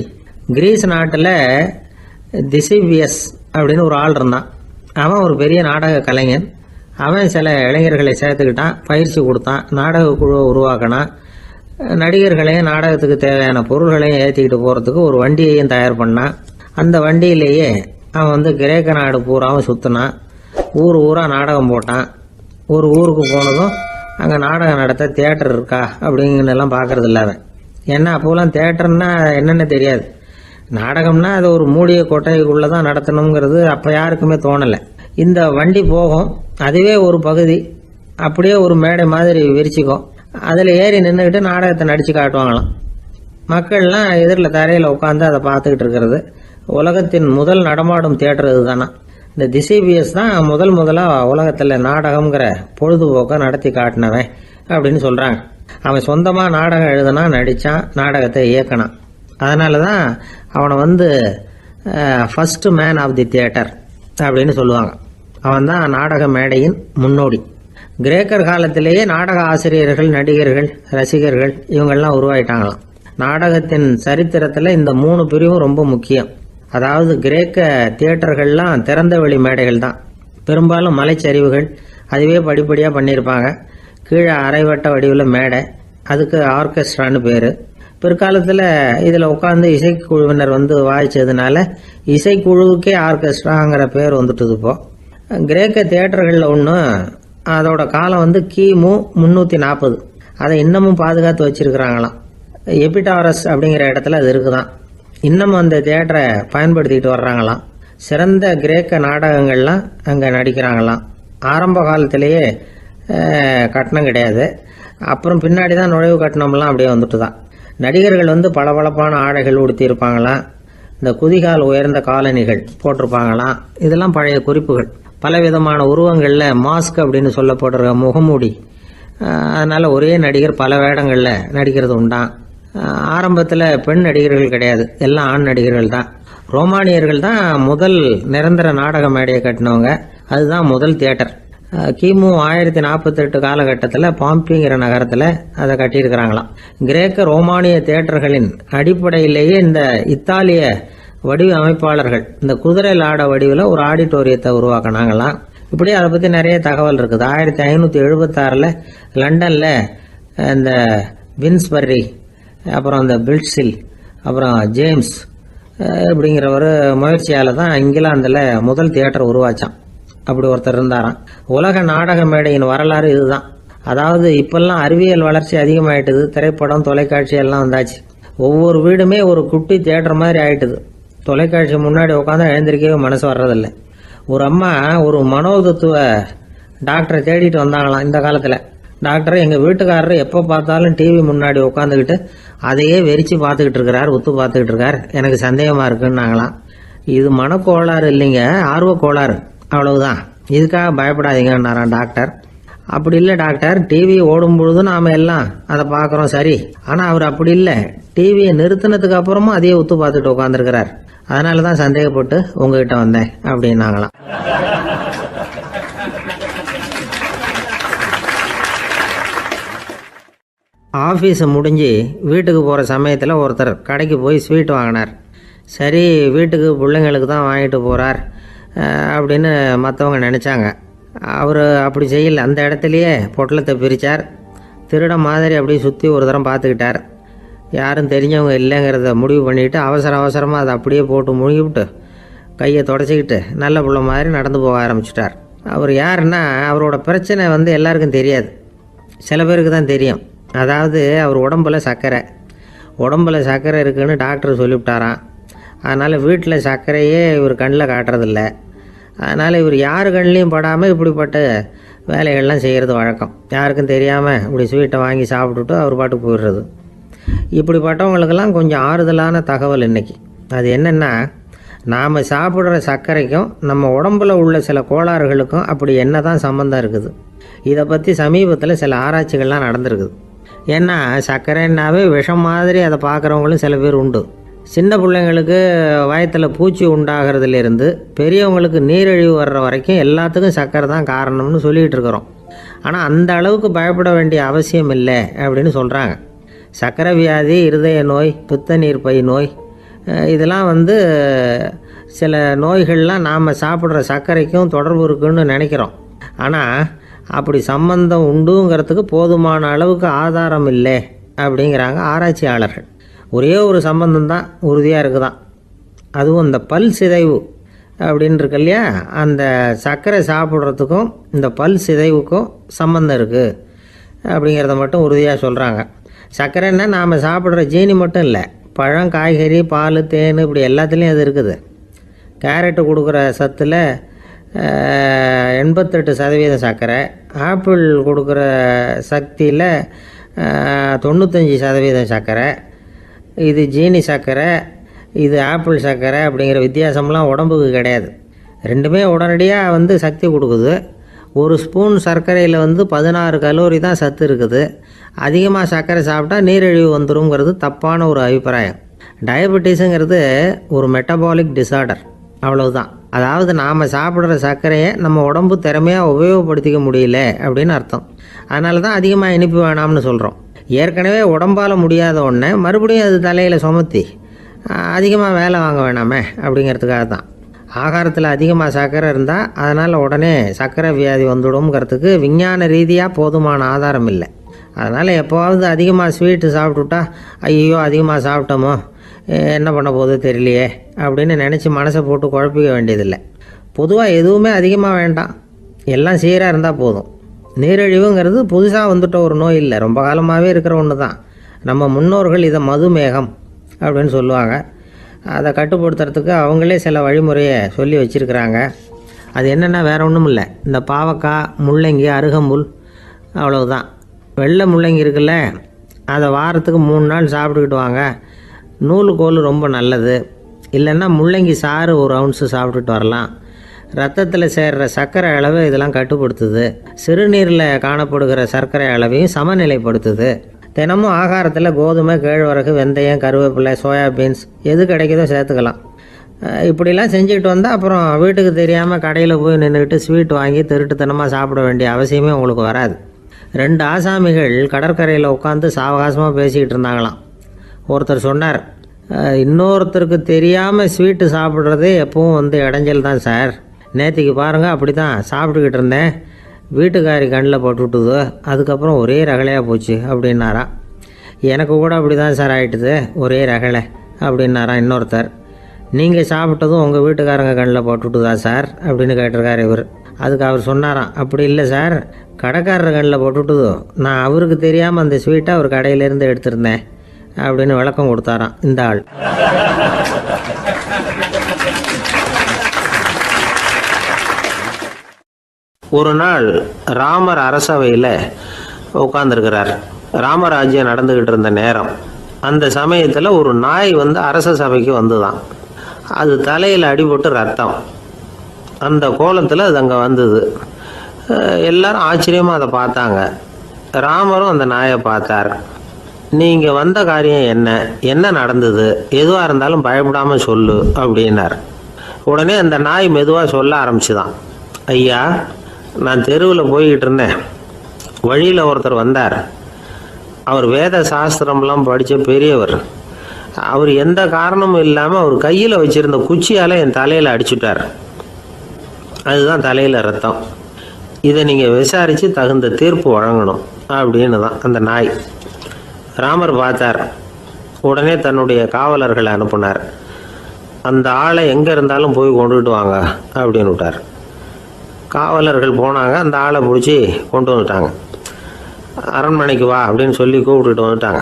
கிரீஸ் நாட்டில் திசிபியஸ் அப்படின்னு ஒரு ஆள் இருந்தான். அவன் ஒரு பெரிய நாடக கலைஞன். அவன் சில இளைஞர்களை சேர்த்துக்கிட்டான், பயிற்சி கொடுத்தான், நாடக குழுவை உருவாக்கினான். நடிகர்களையும் நாடகத்துக்கு தேவையான பொருள்களையும் ஏற்றிக்கிட்டு போகிறதுக்கு ஒரு வண்டியையும் தயார் பண்ணான். அந்த வண்டியிலேயே அவன் கிரேக்க நாடு பூராவும் சுற்றினான். ஊர் ஊராக நாடகம் போட்டான். ஒரு ஊருக்கு போனதும் அங்கே நாடகம் நடத்த தியேட்டர் இருக்கா அப்படிங்கன்னெல்லாம் பார்க்கறது இல்லை அவன். ஏன்னா அப்போலாம் தியேட்டர்னா என்னென்ன தெரியாது. நாடகம்னா அது ஒரு மூடிய கொட்டைக்குள்ளே தான் நடத்தணுங்கிறது அப்போ யாருக்குமே தோணலை. இந்த வண்டி போகும், அதுவே ஒரு பகுதி அப்படியே ஒரு மேடை மாதிரி விரிச்சிக்கும். அதில் ஏறி நின்றுக்கிட்டு நாடகத்தை நடித்து காட்டுவாங்களாம். மக்கள்லாம் எதிரில் தரையில் உட்காந்து அதை பார்த்துக்கிட்டு இருக்கிறது. உலகத்தின் முதல் நடமாடும் தியேட்டர் இது தானே. இந்த திசிபியஸ் தான் முதலாக உலகத்தில் நாடகங்கிற பொழுதுபோக்கை நடத்தி காட்டினவன் அப்படின்னு சொல்கிறாங்க. அவன் சொந்தமாக நாடகம் எழுதுனா, நடித்தான், நாடகத்தை இயக்கினான். அதனால தான் அவனை first man of the theatre அப்படின்னு சொல்லுவாங்க. அவன் தான் நாடக மேடையின் முன்னோடி. கிரேக்கர் காலத்திலேயே நாடக ஆசிரியர்கள், நடிகர்கள், ரசிகர்கள் இவங்கெல்லாம் உருவாயிட்டாங்களாம். நாடகத்தின் சரித்திரத்தில் இந்த 3 பிரிவும் ரொம்ப முக்கியம். அதாவது கிரேக்க தியேட்டர்கள்லாம் திறந்த வெளி மேடைகள் தான். பெரும்பாலும் மலைச்சரிவுகள், அதுவே படிப்படியாக பண்ணியிருப்பாங்க. கீழே அரைவட்ட வடிவில் மேடை, அதுக்கு ஆர்கெஸ்ட்ரான்னு பேர். பிற்காலத்தில் இதில் உட்காந்து இசைக்குழுவினர் வாய்ச்சதுனால இசைக்குழுவுக்கே ஆர்கெஸ்ட்ராங்கிற பேர் வந்துட்டுது. இப்போது கிரேக்க தியேட்டர்களில் ஒன்று, அதோட காலம் கிமு 340. அதை இன்னமும் பாதுகாத்து வச்சிருக்கிறாங்களாம். எபிடாரஸ் அப்படிங்கிற இடத்துல அது இருக்குதான். இன்னமும் அந்த தியேட்டரை பயன்படுத்திக்கிட்டு வர்றாங்களாம். சிறந்த கிரேக்க நாடகங்கள்லாம் அங்கே நடிக்கிறாங்களாம். ஆரம்ப காலத்திலேயே கட்டணம் கிடையாது. அப்புறம் பின்னாடி தான் நுழைவு கட்டணம்லாம் அப்படியே வந்துட்டு தான். நடிகர்கள் பளபளப்பான ஆடைகள் உடுத்தியிருப்பாங்களாம். இந்த குதிகால் உயர்ந்த காலணிகள் போட்டிருப்பாங்களாம். இதெல்லாம் பழைய குறிப்புகள். பலவிதமான உருவங்களில் மாஸ்க் அப்படின்னு சொல்லப்படுற முகமூடி. அதனால் ஒரே நடிகர் பல வேடங்களில் நடிக்கிறது உண்டான். ஆரம்பத்தில் பெண் நடிகர்கள் கிடையாது, எல்லாம் ஆண் நடிகர்கள் தான். ரோமானியர்கள் தான் முதல் நிரந்தர நாடக மேடையை கட்டினவங்க. அதுதான் முதல் தியேட்டர். கிமு 1048 காலகட்டத்தில் பாம்பிங்கிற நகரத்தில் அதை கட்டியிருக்கிறாங்களாம். கிரேக்க ரோமானிய தியேட்டர்களின் அடிப்படையிலேயே இந்த இத்தாலிய வடிவ அமைப்பாளர்கள் இந்த குதிரை லாட வடிவில் ஒரு ஆடிட்டோரியத்தை உருவாக்கினாங்களாம். இப்படி அதை பற்றி நிறைய தகவல் இருக்குது. 1576 லண்டனில் இந்த வின்ஸ்பர்ரி, அப்புறம் இந்த பில்ட்ஸில், அப்புறம் ஜேம்ஸ் இப்படிங்கிறவர் முயற்சியால் தான் இங்கிலாந்தில் முதல் தியேட்டர் உருவாச்சான். அப்படி ஒருத்தர் இருந்தாராம். உலக நாடக மேடையின் வரலாறு இதுதான். அதாவது இப்பெல்லாம் அறிவியல் வளர்ச்சி அதிகமாயிட்டுது. திரைப்படம், தொலைக்காட்சி எல்லாம் வந்தாச்சு. ஒவ்வொரு வீடுமே ஒரு குட்டி தியேட்டர் மாதிரி ஆயிட்டுது. தொலைக்காட்சி முன்னாடி உட்காந்து எழுந்திருக்கவே மனசு வர்றதில்லை. ஒரு அம்மா ஒரு மனோதத்துவ டாக்டரை தேடிட்டு வந்தாங்களாம் இந்த காலத்தில். டாக்டர், எங்கள் வீட்டுக்காரர் எப்போ பார்த்தாலும் டிவி முன்னாடி உட்காந்துக்கிட்டு அதையே வெறிச்சு பார்த்துக்கிட்டு இருக்கிறார், உத்து பார்த்துக்கிட்டு இருக்கார், எனக்கு சந்தேகமாக இருக்குன்னாங்களாம். இது மனக்கோளாறு இல்லைங்க, ஆர்வ கோளாறு, அவ்வளவுதான், இதுக்காக பயப்படாதீங்கன்னாரான் டாக்டர். அப்படி இல்லை டாக்டர், டிவி ஓடும் பொழுது நாம் எல்லாம் அதை பார்க்குறோம் சரி, ஆனால் அவர் அப்படி இல்லை, டிவியை நிறுத்தினதுக்கு அப்புறமும் அதையே உத்து பார்த்துட்டு உட்காந்துருக்கிறார், அதனால தான் சந்தேகப்பட்டு உங்ககிட்ட வந்தேன் அப்படின்னாங்களாம். ஆஃபீஸை முடிஞ்சு வீட்டுக்கு போகிற சமயத்தில் ஒருத்தர் கடைக்கு போய் ஸ்வீட் வாங்கினார். சரி, வீட்டுக்கு பிள்ளைங்களுக்கு தான் வாங்கிட்டு போகிறார் அப்படின்னு மற்றவங்க நினச்சாங்க. அவர் அப்படி செய்யலை. அந்த இடத்துலையே பொட்டலத்தை பிரித்தார். திருட மாதிரி அப்படியே சுற்றி ஒரு தரம் பார்த்துக்கிட்டார். யாரும் தெரிஞ்சவங்க இல்லைங்கிறத முடிவு பண்ணிவிட்டு அவசரமாக அதை அப்படியே போட்டு முழுங்கிவிட்டு கையை தொடச்சிக்கிட்டு நல்ல பிள்ளை மாதிரி நடந்து போக ஆரம்பிச்சிட்டார். அவர் யாருன்னா, அவரோட பிரச்சனை எல்லாருக்கும் தெரியாது, சில பேருக்கு தான் தெரியும். அதாவது அவர் உடம்பில் சர்க்கரை இருக்குதுன்னு டாக்டர் சொல்லிவிட்டாராம். அதனால் வீட்டில் சர்க்கரையே இவர் கண்ணில் காட்டுறதில்ல. அதனால் இவர் யார் கண்ணிலையும் படாமல் இப்படிப்பட்ட வேலைகள்லாம் செய்கிறது வழக்கம். யாருக்கும் தெரியாமல் இப்படி ஸ்வீட்டை வாங்கி சாப்பிட்டுட்டு அவர் பாட்டுக்கு போயிடுறது. இப்படிப்பட்டவங்களுக்கெல்லாம் கொஞ்சம் ஆறுதலான தகவல் இன்றைக்கி. அது என்னென்னா, நாம் சாப்பிட்ற சர்க்கரைக்கும் நம்ம உடம்பில் உள்ள சில கோளாறுகளுக்கும் அப்படி என்ன தான் சம்மந்தம் இருக்குது. இதை பற்றி சமீபத்தில் சில ஆராய்ச்சிகள்லாம் நடந்திருக்குது. ஏன்னா சர்க்கரைன்னாவே விஷம் மாதிரி அதை பார்க்குறவங்களும் சில பேர் உண்டு. சின்ன பிள்ளைங்களுக்கு வயத்தில் பூச்சி உண்டாகிறதுலேருந்து பெரியவங்களுக்கு நீரிழிவு வர்ற வரைக்கும் எல்லாத்துக்கும் சர்க்கரை தான் காரணம்னு சொல்லிகிட்டு இருக்கிறோம். ஆனால் அந்த அளவுக்கு பயப்பட வேண்டிய அவசியம் இல்லை அப்படின்னு சொல்கிறாங்க. சர்க்கரை வியாதி, இருதய நோய், பித்த நீர்ப்பை நோய், இதெல்லாம் சில நோய்கள்லாம் நாம் சாப்பிட்ற சர்க்கரைக்கும் தொடர்பு இருக்குன்னு நினைக்கிறோம். ஆனால் அப்படி சம்பந்தம் உண்டுங்கிறதுக்கு போதுமான அளவுக்கு ஆதாரம் இல்லை அப்படிங்கிறாங்க ஆராய்ச்சியாளர்கள். ஒரே ஒரு சம்பந்தம் தான் உறுதியாக இருக்குதான். அதுவும் இந்த பல் சிதைவு அப்படின்னு இருக்கு இல்லையா, அந்த சர்க்கரை சாப்பிட்றதுக்கும் இந்த பல் சிதைவுக்கும் சம்பந்தம் இருக்குது அப்படிங்கிறத மட்டும் உறுதியாக சொல்கிறாங்க. சர்க்கரைன்னா நாம் சாப்பிட்ற ஜீனி மட்டும் இல்லை, பழம், காய்கறி, பால், தேன், இப்படி எல்லாத்துலேயும் அது இருக்குது. கேரட்டு கொடுக்குற சத்தில் 88% சர்க்கரை, ஆப்பிள் கொடுக்குற சக்தியில் 95% சர்க்கரை. இது ஜீனி சர்க்கரை, இது ஆப்பிள் சர்க்கரை அப்படிங்கிற வித்தியாசம்லாம் உடம்புக்கு கிடையாது. ரெண்டுமே உடனடியாக சக்தி கொடுக்குது. ஒரு ஸ்பூன் சர்க்கரையில் 16 கலோரி தான் சத்து இருக்குது. அதிகமாக சர்க்கரை சாப்பிட்டா நீரிழிவு வந்துருங்கிறது தப்பான ஒரு அபிப்பிராயம். டயபெட்டிஸுங்கிறது ஒரு மெட்டபாலிக் டிஸார்டர், அவ்வளவுதான். அதாவது நாம் சாப்பிட்ற சர்க்கரையை நம்ம உடம்பு திறமையாக உபயோகப்படுத்திக்க முடியல அப்படின்னு அர்த்தம். அதனால தான் அதிகமாக இனிப்பு வேணாம்னு சொல்கிறோம். ஏற்கனவே உடம்பால் முடியாத ஒன்றை மறுபடியும் அது தலையில் சுமத்தி அதிகமாக வேலை வாங்க வேணாமே அப்படிங்கிறதுக்காக தான். ஆகாரத்தில் அதிகமாக சர்க்கரை இருந்தால் அதனால் உடனே சர்க்கரை வியாதி வந்துடும்ங்கிறதுக்கு விஞ்ஞான ரீதியாக போதுமான ஆதாரம் இல்லை. அதனால் எப்போவாவது அதிகமாக ஸ்வீட்டு சாப்பிட்டுட்டா ஐயோ அதிகமாக சாப்பிட்டோமோ என்ன பண்ண போகுது தெரியலையே அப்படின்னு நினச்சி மனசை போட்டு குழப்பிக்க வேண்டியதில்லை. பொதுவாக எதுவுமே அதிகமாக வேண்டாம், எல்லாம் சீராக இருந்தால் போதும். நீரிழிவுங்கிறது புதுசாக வந்துட்ட ஒரு நோய் இல்லை, ரொம்ப காலமாகவே இருக்கிற ஒன்று தான். நம்ம முன்னோர்கள் இதை மதுமேகம் அப்படின்னு சொல்லுவாங்க. அதை கட்டுப்படுத்துறதுக்கு அவங்களே சில வழிமுறையை சொல்லி வச்சுருக்கிறாங்க. அது என்னென்னா வேறு ஒன்றும் இல்லை, இந்த பாவக்காய், முள்ளங்கி, அருகம்புல், அவ்வளவுதான். வெள்ளை முள்ளங்கி இருக்குல்ல, அதை வாரத்துக்கு 3 நாள் சாப்பிட்டுக்கிட்டு வாங்க. நூலுக்கோல் ரொம்ப நல்லது. இல்லைன்னா முள்ளங்கி சாறு 1 ounce சாப்பிட்டுட்டு வரலாம். ரத்தத்தில் சேர்கிற சர்க்கரை அளவு இதெல்லாம் கட்டுப்படுத்துது. சிறுநீரில் காணப்படுகிற சர்க்கரை அளவையும் சமநிலைப்படுத்துது. தினமும் ஆகாரத்தில் கோதுமை, கேழ்வரகு, வெந்தயம், கருவேப்பிலை, சோயாபீன்ஸ் எது கிடைக்குதோ சேர்த்துக்கலாம். இப்படிலாம் செஞ்சுக்கிட்டு வந்தால் அப்புறம் வீட்டுக்கு தெரியாமல் கடையில் போய் நின்றுக்கிட்டு ஸ்வீட் வாங்கி திருட்டுத்தனமாக சாப்பிட வேண்டிய அவசியமே உங்களுக்கு வராது. 2 ஆசாமிகள் கடற்கரையில் உட்காந்து சாவகாசமாக பேசிக்கிட்டு இருந்தாங்களாம். ஒருத்தர் சொன்னார், இன்னொருத்தருக்கு தெரியாமல் ஸ்வீட்டு சாப்பிட்றதே எப்பவும் இடைஞ்சல் தான் சார். நேற்றுக்கு பாருங்கள், அப்படி தான் சாப்பிட்டுக்கிட்டு இருந்தேன், வீட்டுக்காரி கண்ணில் போட்டுவிட்டுது, அதுக்கப்புறம் ஒரே ரகலையாக போச்சு அப்படின்னாரா. எனக்கு கூட அப்படி தான் சார் ஆகிட்டுது, ஒரே ரகலை அப்படின்னாரா இன்னொருத்தர். நீங்கள் சாப்பிட்டதும் உங்கள் வீட்டுக்காரங்க கண்ணில் போட்டுவிட்டுதா சார் அப்படின்னு கேட்டிருக்காரு இவர். அதுக்கு அவர் சொன்னாராம், அப்படி இல்லை சார், கடைக்காரர் கண்ணில் போட்டுவிட்டுதோ, நான் அவருக்கு தெரியாமல் அந்த ஸ்வீட்டை அவர் கடையிலேருந்து எடுத்திருந்தேன் அப்படின்னு விளக்கம் கொடுத்தாராம் இந்த ஆள். ஒரு நாள் ராமர் அரசவையில் உட்காந்துருக்கிறார். ராமராஜ்யம் நடந்துக்கிட்டு இருந்த நேரம். அந்த சமயத்தில் ஒரு நாய் அரச சபைக்கு வந்துதான். அது தலையில் அடிபட்டு ரத்தம். அந்த கோலத்தில் அது அங்கே வந்தது. எல்லாரும் ஆச்சரியமாக அதை பார்த்தாங்க. ராமரும் அந்த நாயை பார்த்தார். நீங்கள் வந்த காரியம் என்ன நடந்தது, எதுவாக இருந்தாலும் பயப்படாமல் சொல்லு அப்படின்னார். உடனே அந்த நாய் மெதுவாக சொல்ல ஆரம்பிச்சுதான். ஐயா, நான் தெருவில் போய்கிட்டு இருந்தேன், வழியில் ஒருத்தர் வந்தார். அவர் வேத சாஸ்திரம்லாம் படித்த பெரியவர். அவர் எந்த காரணமும் இல்லாமல் அவர் கையில் வச்சுருந்த குச்சியால் என் தலையில் அடிச்சுட்டார். அதுதான் தலையில் ரத்தம். இதை நீங்கள் விசாரித்து தகுந்த தீர்ப்பு வழங்கணும் அப்படின்னு தான் அந்த நாய். ராமர் பார்த்தார். உடனே தன்னுடைய காவலர்களை அனுப்புனார். அந்த ஆளை எங்கே இருந்தாலும் போய் கொண்டுகிட்டு வாங்க அப்படின்னு விட்டார். காவலர்கள் போனாங்க. அந்த ஆளை பிடிச்சி கொண்டு வந்துட்டாங்க. அரண்மனைக்கு வா அப்படின்னு சொல்லி கூப்பிட்டுட்டு வந்துட்டாங்க.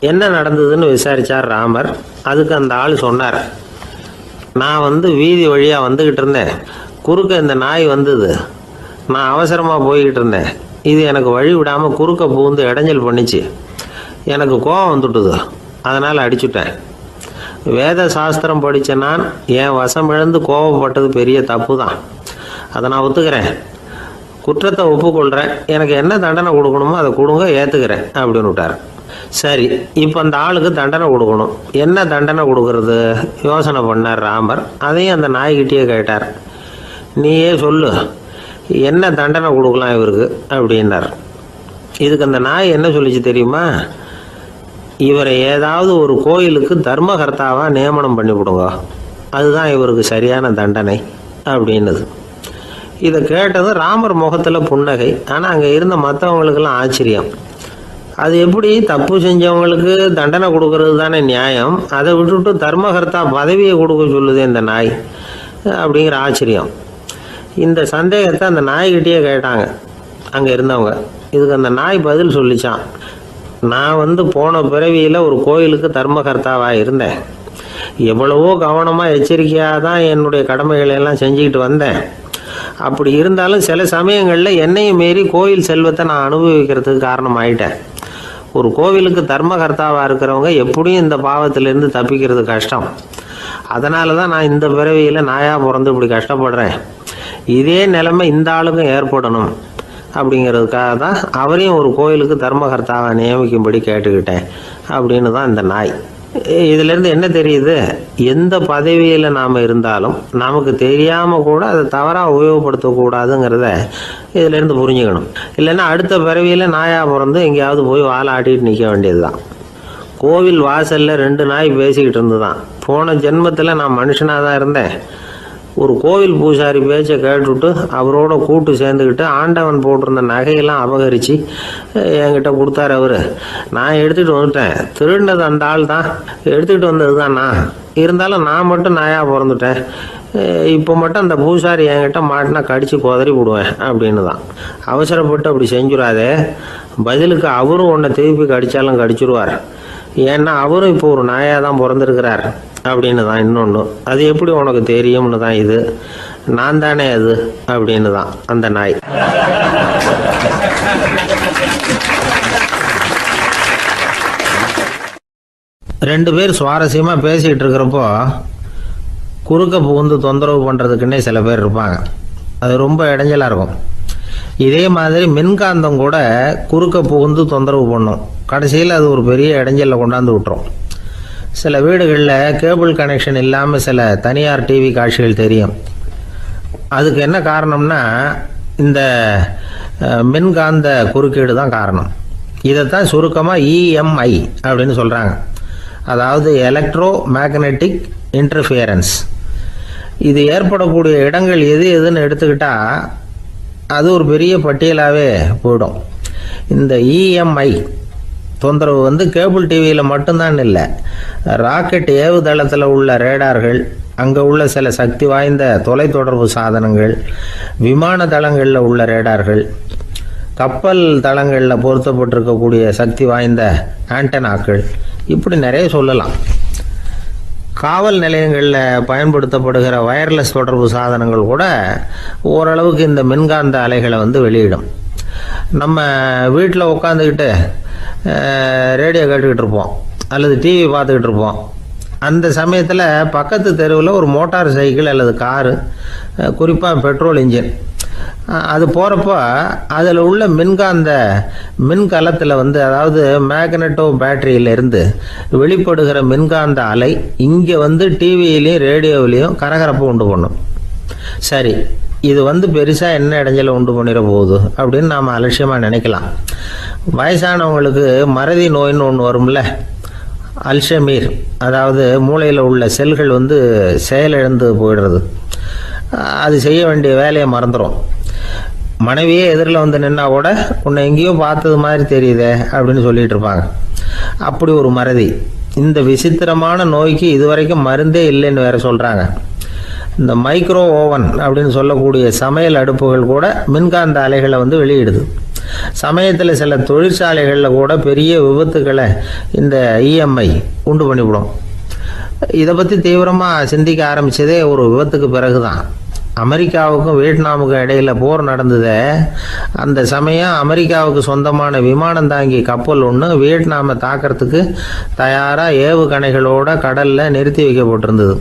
என்ன நடந்ததுன்னு விசாரித்தார் ராமர். அதுக்கு அந்த ஆள் சொன்னார், நான் வீதி வழியாக வந்துக்கிட்டு இருந்தேன். குறுக்க இந்த நாய் வந்தது. நான் அவசரமாக போய்கிட்டு இருந்தேன். இது எனக்கு வழி விடாமல் குறுக்க பூந்து இடைஞ்சல் பண்ணிச்சு. எனக்கு கோபம் வந்துட்டுது. அதனால் அடிச்சுட்டேன். வேத சாஸ்திரம் படித்த நான் என் வசம் இழந்து கோபப்பட்டது பெரிய தப்பு தான். அதை நான் ஒத்துக்கிறேன். குற்றத்தை ஒப்புக்கொள்கிறேன். எனக்கு என்ன தண்டனை கொடுக்கணுமோ அதை கொடுங்க, ஏற்றுக்கிறேன் அப்படின்னு விட்டார். சரி, இப்போ அந்த ஆளுக்கு தண்டனை கொடுக்கணும். என்ன தண்டனை கொடுக்கறது யோசனை பண்ணார் ராமர். அதையும் அந்த நாய்கிட்டே கேட்டார். நீயே சொல்லு, என்ன தண்டனை கொடுக்கலாம் இவருக்கு அப்படின்னார். இதுக்கு அந்த நாய் என்ன சொல்லிச்சு தெரியுமா? இவரை ஏதாவது ஒரு கோயிலுக்கு தர்மகர்த்தாவாக நியமனம் பண்ணிவிடுங்க, அதுதான் இவருக்கு சரியான தண்டனை அப்படின்னுது. இதை கேட்டதும் ராமர் முகத்தில் புன்னகை. ஆனால் அங்கே இருந்த மற்றவங்களுக்கெல்லாம் ஆச்சரியம். அது எப்படி தப்பு செஞ்சவங்களுக்கு தண்டனை கொடுக்கறது தானே நியாயம், அதை விட்டுவிட்டு தர்மகர்த்தா பதவியை கொடுக்க சொல்லுது இந்த நாய் அப்படிங்கிற ஆச்சரியம். இந்த சந்தேகத்தை அந்த நாய்கிட்டே கேட்டாங்க அங்கே இருந்தவங்க. இதுக்கு அந்த நாய் பதில் சொல்லிச்சான். நான் போன பிறவியில் ஒரு கோயிலுக்கு தர்மகர்த்தாவாக இருந்தேன். எவ்வளவோ கவனமாக எச்சரிக்கையாக தான் என்னுடைய கடமைகளை எல்லாம் செஞ்சுக்கிட்டு வந்தேன். அப்படி இருந்தாலும் சில சமயங்களில் என்னையும் மீறி கோயில் செல்வத்தை நான் அனுபவிக்கிறதுக்கு காரணம் ஆயிட்டேன். ஒரு கோவிலுக்கு தர்மகர்த்தாவாக இருக்கிறவங்க எப்படியும் இந்த பாவத்திலேருந்து தப்பிக்கிறது கஷ்டம். அதனால தான் நான் இந்த பிறவியில் நாயாக பிறந்து இப்படி கஷ்டப்படுறேன். இதே நிலைமை இந்த ஆளுக்கும் ஏற்படணும் அப்படிங்கிறதுக்காக தான் அவரையும் ஒரு கோயிலுக்கு தர்மகர்த்தாவை நியமிக்கும்படி கேட்டுக்கிட்டேன் அப்படின்னு தான் இந்த நாய். இதிலேருந்து என்ன தெரியுது? எந்த பதவியில் நாம் இருந்தாலும் நமக்கு தெரியாமல் கூட அதை தவறாக உபயோகப்படுத்தக்கூடாதுங்கிறத இதிலேருந்து புரிஞ்சுக்கணும். இல்லைன்னா அடுத்த பிறவியில் நாயாக பிறந்து எங்கேயாவது போய் வாழை ஆட்டிகிட்டு நிற்க வேண்டியது தான். கோவில் வாசலில் 2 நாய் பேசிக்கிட்டு இருந்து தான். போன ஜென்மத்தில் நான் மனுஷனாக தான் இருந்தேன். ஒரு கோவில் பூசாரி பேச்சை கேட்டுவிட்டு அவரோட கூட்டு சேர்ந்துக்கிட்டு ஆண்டவன் போட்டிருந்த நகையெல்லாம் அபகரித்து என்கிட்ட கொடுத்தாரு அவர். நான் எடுத்துகிட்டு வந்துட்டேன். திருடினது அந்த ஆள் தான், எடுத்துக்கிட்டு வந்தது தான் நான். இருந்தாலும் நான் மட்டும் நாயாக பிறந்துட்டேன். இப்போ மட்டும் அந்த பூசாரி என்கிட்ட மாட்டினா கடித்து குதறி விடுவேன் அப்படின்னு தான். அவசரப்பட்டு அப்படி செஞ்சுடாதே. பதிலுக்கு அவரும் உன்னை திருப்பி கடித்தாலும் கடிச்சிருவார். ஏன்னா அவரும் இப்போ ஒரு நாயாக தான் பிறந்திருக்கிறார் அப்படின்னு தான் இன்னொன்று. அது எப்படி உனக்கு தெரியும்னு தான் இது. நான் தானே அது அப்படின்னு தான் அந்த நாய். ரெண்டு பேர் சுவாரஸ்யமாக பேசிக்கிட்டு இருக்கிறப்போ குறுக்க புகுந்து தொந்தரவு பண்ணுறதுக்குன்னே சில பேர் இருப்பாங்க. அது ரொம்ப இடைஞ்சலாக இருக்கும். இதே மாதிரி மின்காந்தம் கூட குறுக்க புகுந்து தொந்தரவு பண்ணும். கடைசியில் அது ஒரு பெரிய இடைஞ்சலில் கொண்டாந்து விட்டுரும். சில வீடுகளில் கேபிள் கனெக்ஷன் இல்லாமல் சில தனியார் டிவி காட்சிகள் தெரியும். அதுக்கு என்ன காரணம்னா இந்த மின்காந்த குறுக்கீடு தான் காரணம். இதைத்தான் சுருக்கமாக இஎம்ஐ அப்படின்னு சொல்கிறாங்க. அதாவது எலக்ட்ரோ மேக்னெட்டிக் இன்டர்ஃபியரன்ஸ். இது ஏற்படக்கூடிய இடங்கள் எது எதுன்னு எடுத்துக்கிட்டால் அது ஒரு பெரிய பட்டியலாகவே போயிடும். இந்த இஎம்ஐ தொந்தரவு கேபிள் டிவியில் மட்டும்தான் இல்லை, ராக்கெட் ஏவுதளத்தில் உள்ள ரேடார்கள், அங்கே உள்ள சில சக்தி வாய்ந்த தொலைத்தொடர்பு சாதனங்கள், விமான தளங்களில் உள்ள ரேடார்கள், கப்பல் தளங்களில் பொருத்தப்பட்டிருக்கக்கூடிய சக்தி வாய்ந்த ஆண்டனாக்கள், இப்படி நிறைய சொல்லலாம். காவல் நிலையங்களில் பயன்படுத்தப்படுகிற வயர்லெஸ் தொடர்பு சாதனங்கள் கூட ஓரளவுக்கு இந்த மின்காந்த அலைகளை வெளியிடும். நம்ம வீட்டில் உட்காந்துக்கிட்டு ரேடியோ கேட்டுக்கிட்டு இருப்போம் அல்லது டிவி பார்த்துக்கிட்டு இருப்போம். அந்த சமயத்தில் பக்கத்து தெருவில் ஒரு மோட்டார் சைக்கிள் அல்லது காரு, குறிப்பாக பெட்ரோல் இன்ஜின், அது போகிறப்போ அதில் உள்ள மின்கலத்தில் அதாவது மேக்னெட்டோ பேட்டரியிலேருந்து வெளிப்படுகிற மின்காந்த அலை இங்கே டிவியிலையும் ரேடியோவிலையும் கரகரப்பு உண்டு பண்ணும். சரி, இது வந்து பெருசாக என்ன இடைஞ்சலை உண்டு பண்ணிட போகுது அப்படின்னு நாம் அலட்சியமாக நினைக்கலாம். வயசானவங்களுக்கு மறதி நோயின்னு ஒன்று வரும்ல, அல்ஷமீர், அதாவது மூளையில் உள்ள செல்கள் வந்து செயலிழந்து போயிடுறது. அது செய்ய வேண்டிய வேலையை மறந்துடும். மனைவியே எதிரில் வந்து நின்னா கூட உன்னை எங்கேயோ பார்த்தது மாதிரி தெரியுதே அப்படின்னு சொல்லிட்டு இருப்பாங்க. அப்படி ஒரு மறதி. இந்த விசித்திரமான நோய்க்கு இதுவரைக்கும் மருந்தே இல்லைன்னு வேற சொல்கிறாங்க. இந்த மைக்ரோ ஓவன் அப்படின்னு சொல்லக்கூடிய சமையல் அடுப்புகள் கூட மின்காந்த அலைகளை வந்து வெளியிடுது. சமயத்தில் சில தொழிற்சாலைகளில் கூட பெரிய விபத்துக்களை இந்த இஎம்ஐ உண்டு பண்ணிவிடும். இதை பற்றி தீவிரமாக சிந்திக்க ஆரம்பித்ததே ஒரு விபத்துக்கு பிறகு தான். அமெரிக்காவுக்கும் வியட்நாமுக்கும் இடையில் போர் நடந்ததே, அந்த சமயம் அமெரிக்காவுக்கு சொந்தமான விமானம் தாங்கி கப்பல் ஒன்று வியட்நாமை தாக்கிறதுக்கு தயாராக ஏவுகணைகளோட கடலில் நிறுத்தி வைக்கப்பட்டிருந்தது.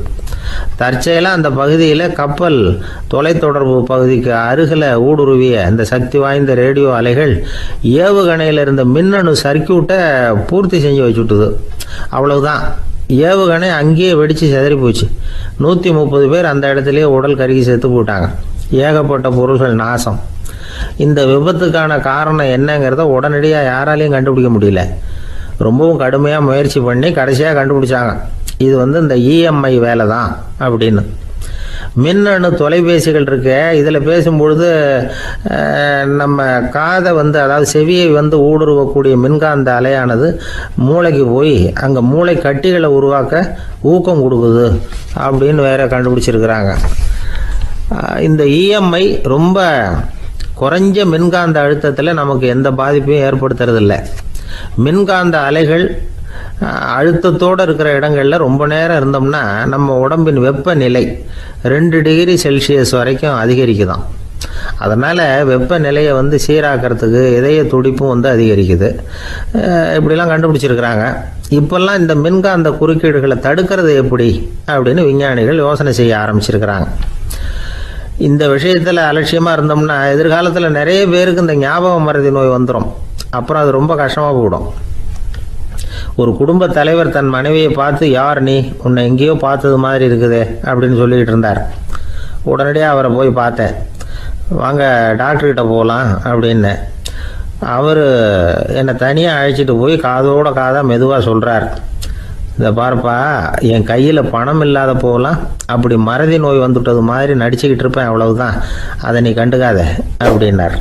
தற்செயலாக அந்த பகுதியில் கப்பல் தொலைத்தொடர்பு பகுதிக்கு அருகில் ஊடுருவிய இந்த சக்தி வாய்ந்த ரேடியோ அலைகள் ஏவுகணையில் இருந்த மின்னணு சர்க்கியூட்டை பூர்த்தி செஞ்சு வச்சுட்டுது. அவ்வளவுதான், ஏவுகணை அங்கேயே வெடித்து சிதறி போச்சு. 130 பேர் அந்த இடத்துலையே உடல் கருகி செத்து போட்டாங்க. ஏகப்பட்ட பொருள்கள் நாசம். இந்த விபத்துக்கான காரணம் என்னங்கிறத உடனடியாக யாராலையும் கண்டுபிடிக்க முடியல. ரொம்பவும் கடுமையாக முயற்சி பண்ணி கடைசியாக கண்டுபிடிச்சாங்க, இது வந்து இந்த இஎம்ஐ வேலை தான் அப்படின்னு. மின்னணு தொலைபேசிகள் இருக்க, இதில் பேசும்பொழுது நம்ம காதை வந்து, அதாவது செவியை வந்து ஊடுருவக்கூடிய மின்காந்த அலையானது மூளைக்கு போய் அங்கே மூளை கட்டிகளை உருவாக்க ஊக்கம் கொடுக்குது அப்படின்னு வேற கண்டுபிடிச்சிருக்கிறாங்க. இந்த இஎம்ஐ ரொம்ப குறைஞ்ச மின்காந்த அழுத்தத்தில் நமக்கு எந்த பாதிப்பையும் ஏற்படுத்துறதில்லை. மின்காந்த அலைகள் அழுத்தத்தோடு இருக்கிற இடங்களில் ரொம்ப நேரம் இருந்தோம்னா நம்ம உடம்பின் வெப்பநிலை 2 டிகிரி செல்சியஸ் வரைக்கும் அதிகரிக்குதாம். அதனால் வெப்பநிலையை வந்து சீராக்கிறதுக்கு இதய துடிப்பும் வந்து அதிகரிக்குது. இப்படிலாம் கண்டுபிடிச்சிருக்கிறாங்க. இப்போல்லாம் இந்த மின்காந்த குறுக்கீடுகளை தடுக்கிறது எப்படி அப்படின்னு விஞ்ஞானிகள் யோசனை செய்ய ஆரம்பிச்சிருக்கிறாங்க. இந்த விஷயத்தில் அலட்சியமாக இருந்தோம்னா எதிர்காலத்தில் நிறைய பேருக்கு இந்த ஞாபக மறதி நோய் வந்துடும். அப்புறம் அது ரொம்ப கஷ்டமாக போயிடும். ஒரு குடும்ப தலைவர் தன் மனைவியை பார்த்து, யார் நீ, உன்னை எங்கேயோ பார்த்தது மாதிரி இருக்குதே அப்படின்னு சொல்லிக்கிட்டு இருந்தார். உடனடியாக அவரை போய் பார்த்தேன். வாங்க டாக்டர்கிட்ட போகலாம் அப்படின்னு. அவர் என்னை தனியாக அழைச்சிட்டு போய் காதோட காதாக மெதுவாக சொல்கிறார், இதை பார்ப்பா, என் கையில் பணம் இல்லாத போகலாம், அப்படி மறதி நோய் வந்துவிட்டது மாதிரி நடிச்சுக்கிட்டு இருப்பேன், அவ்வளவுதான், அதை நீ கண்டுக்காத அப்படின்னார்.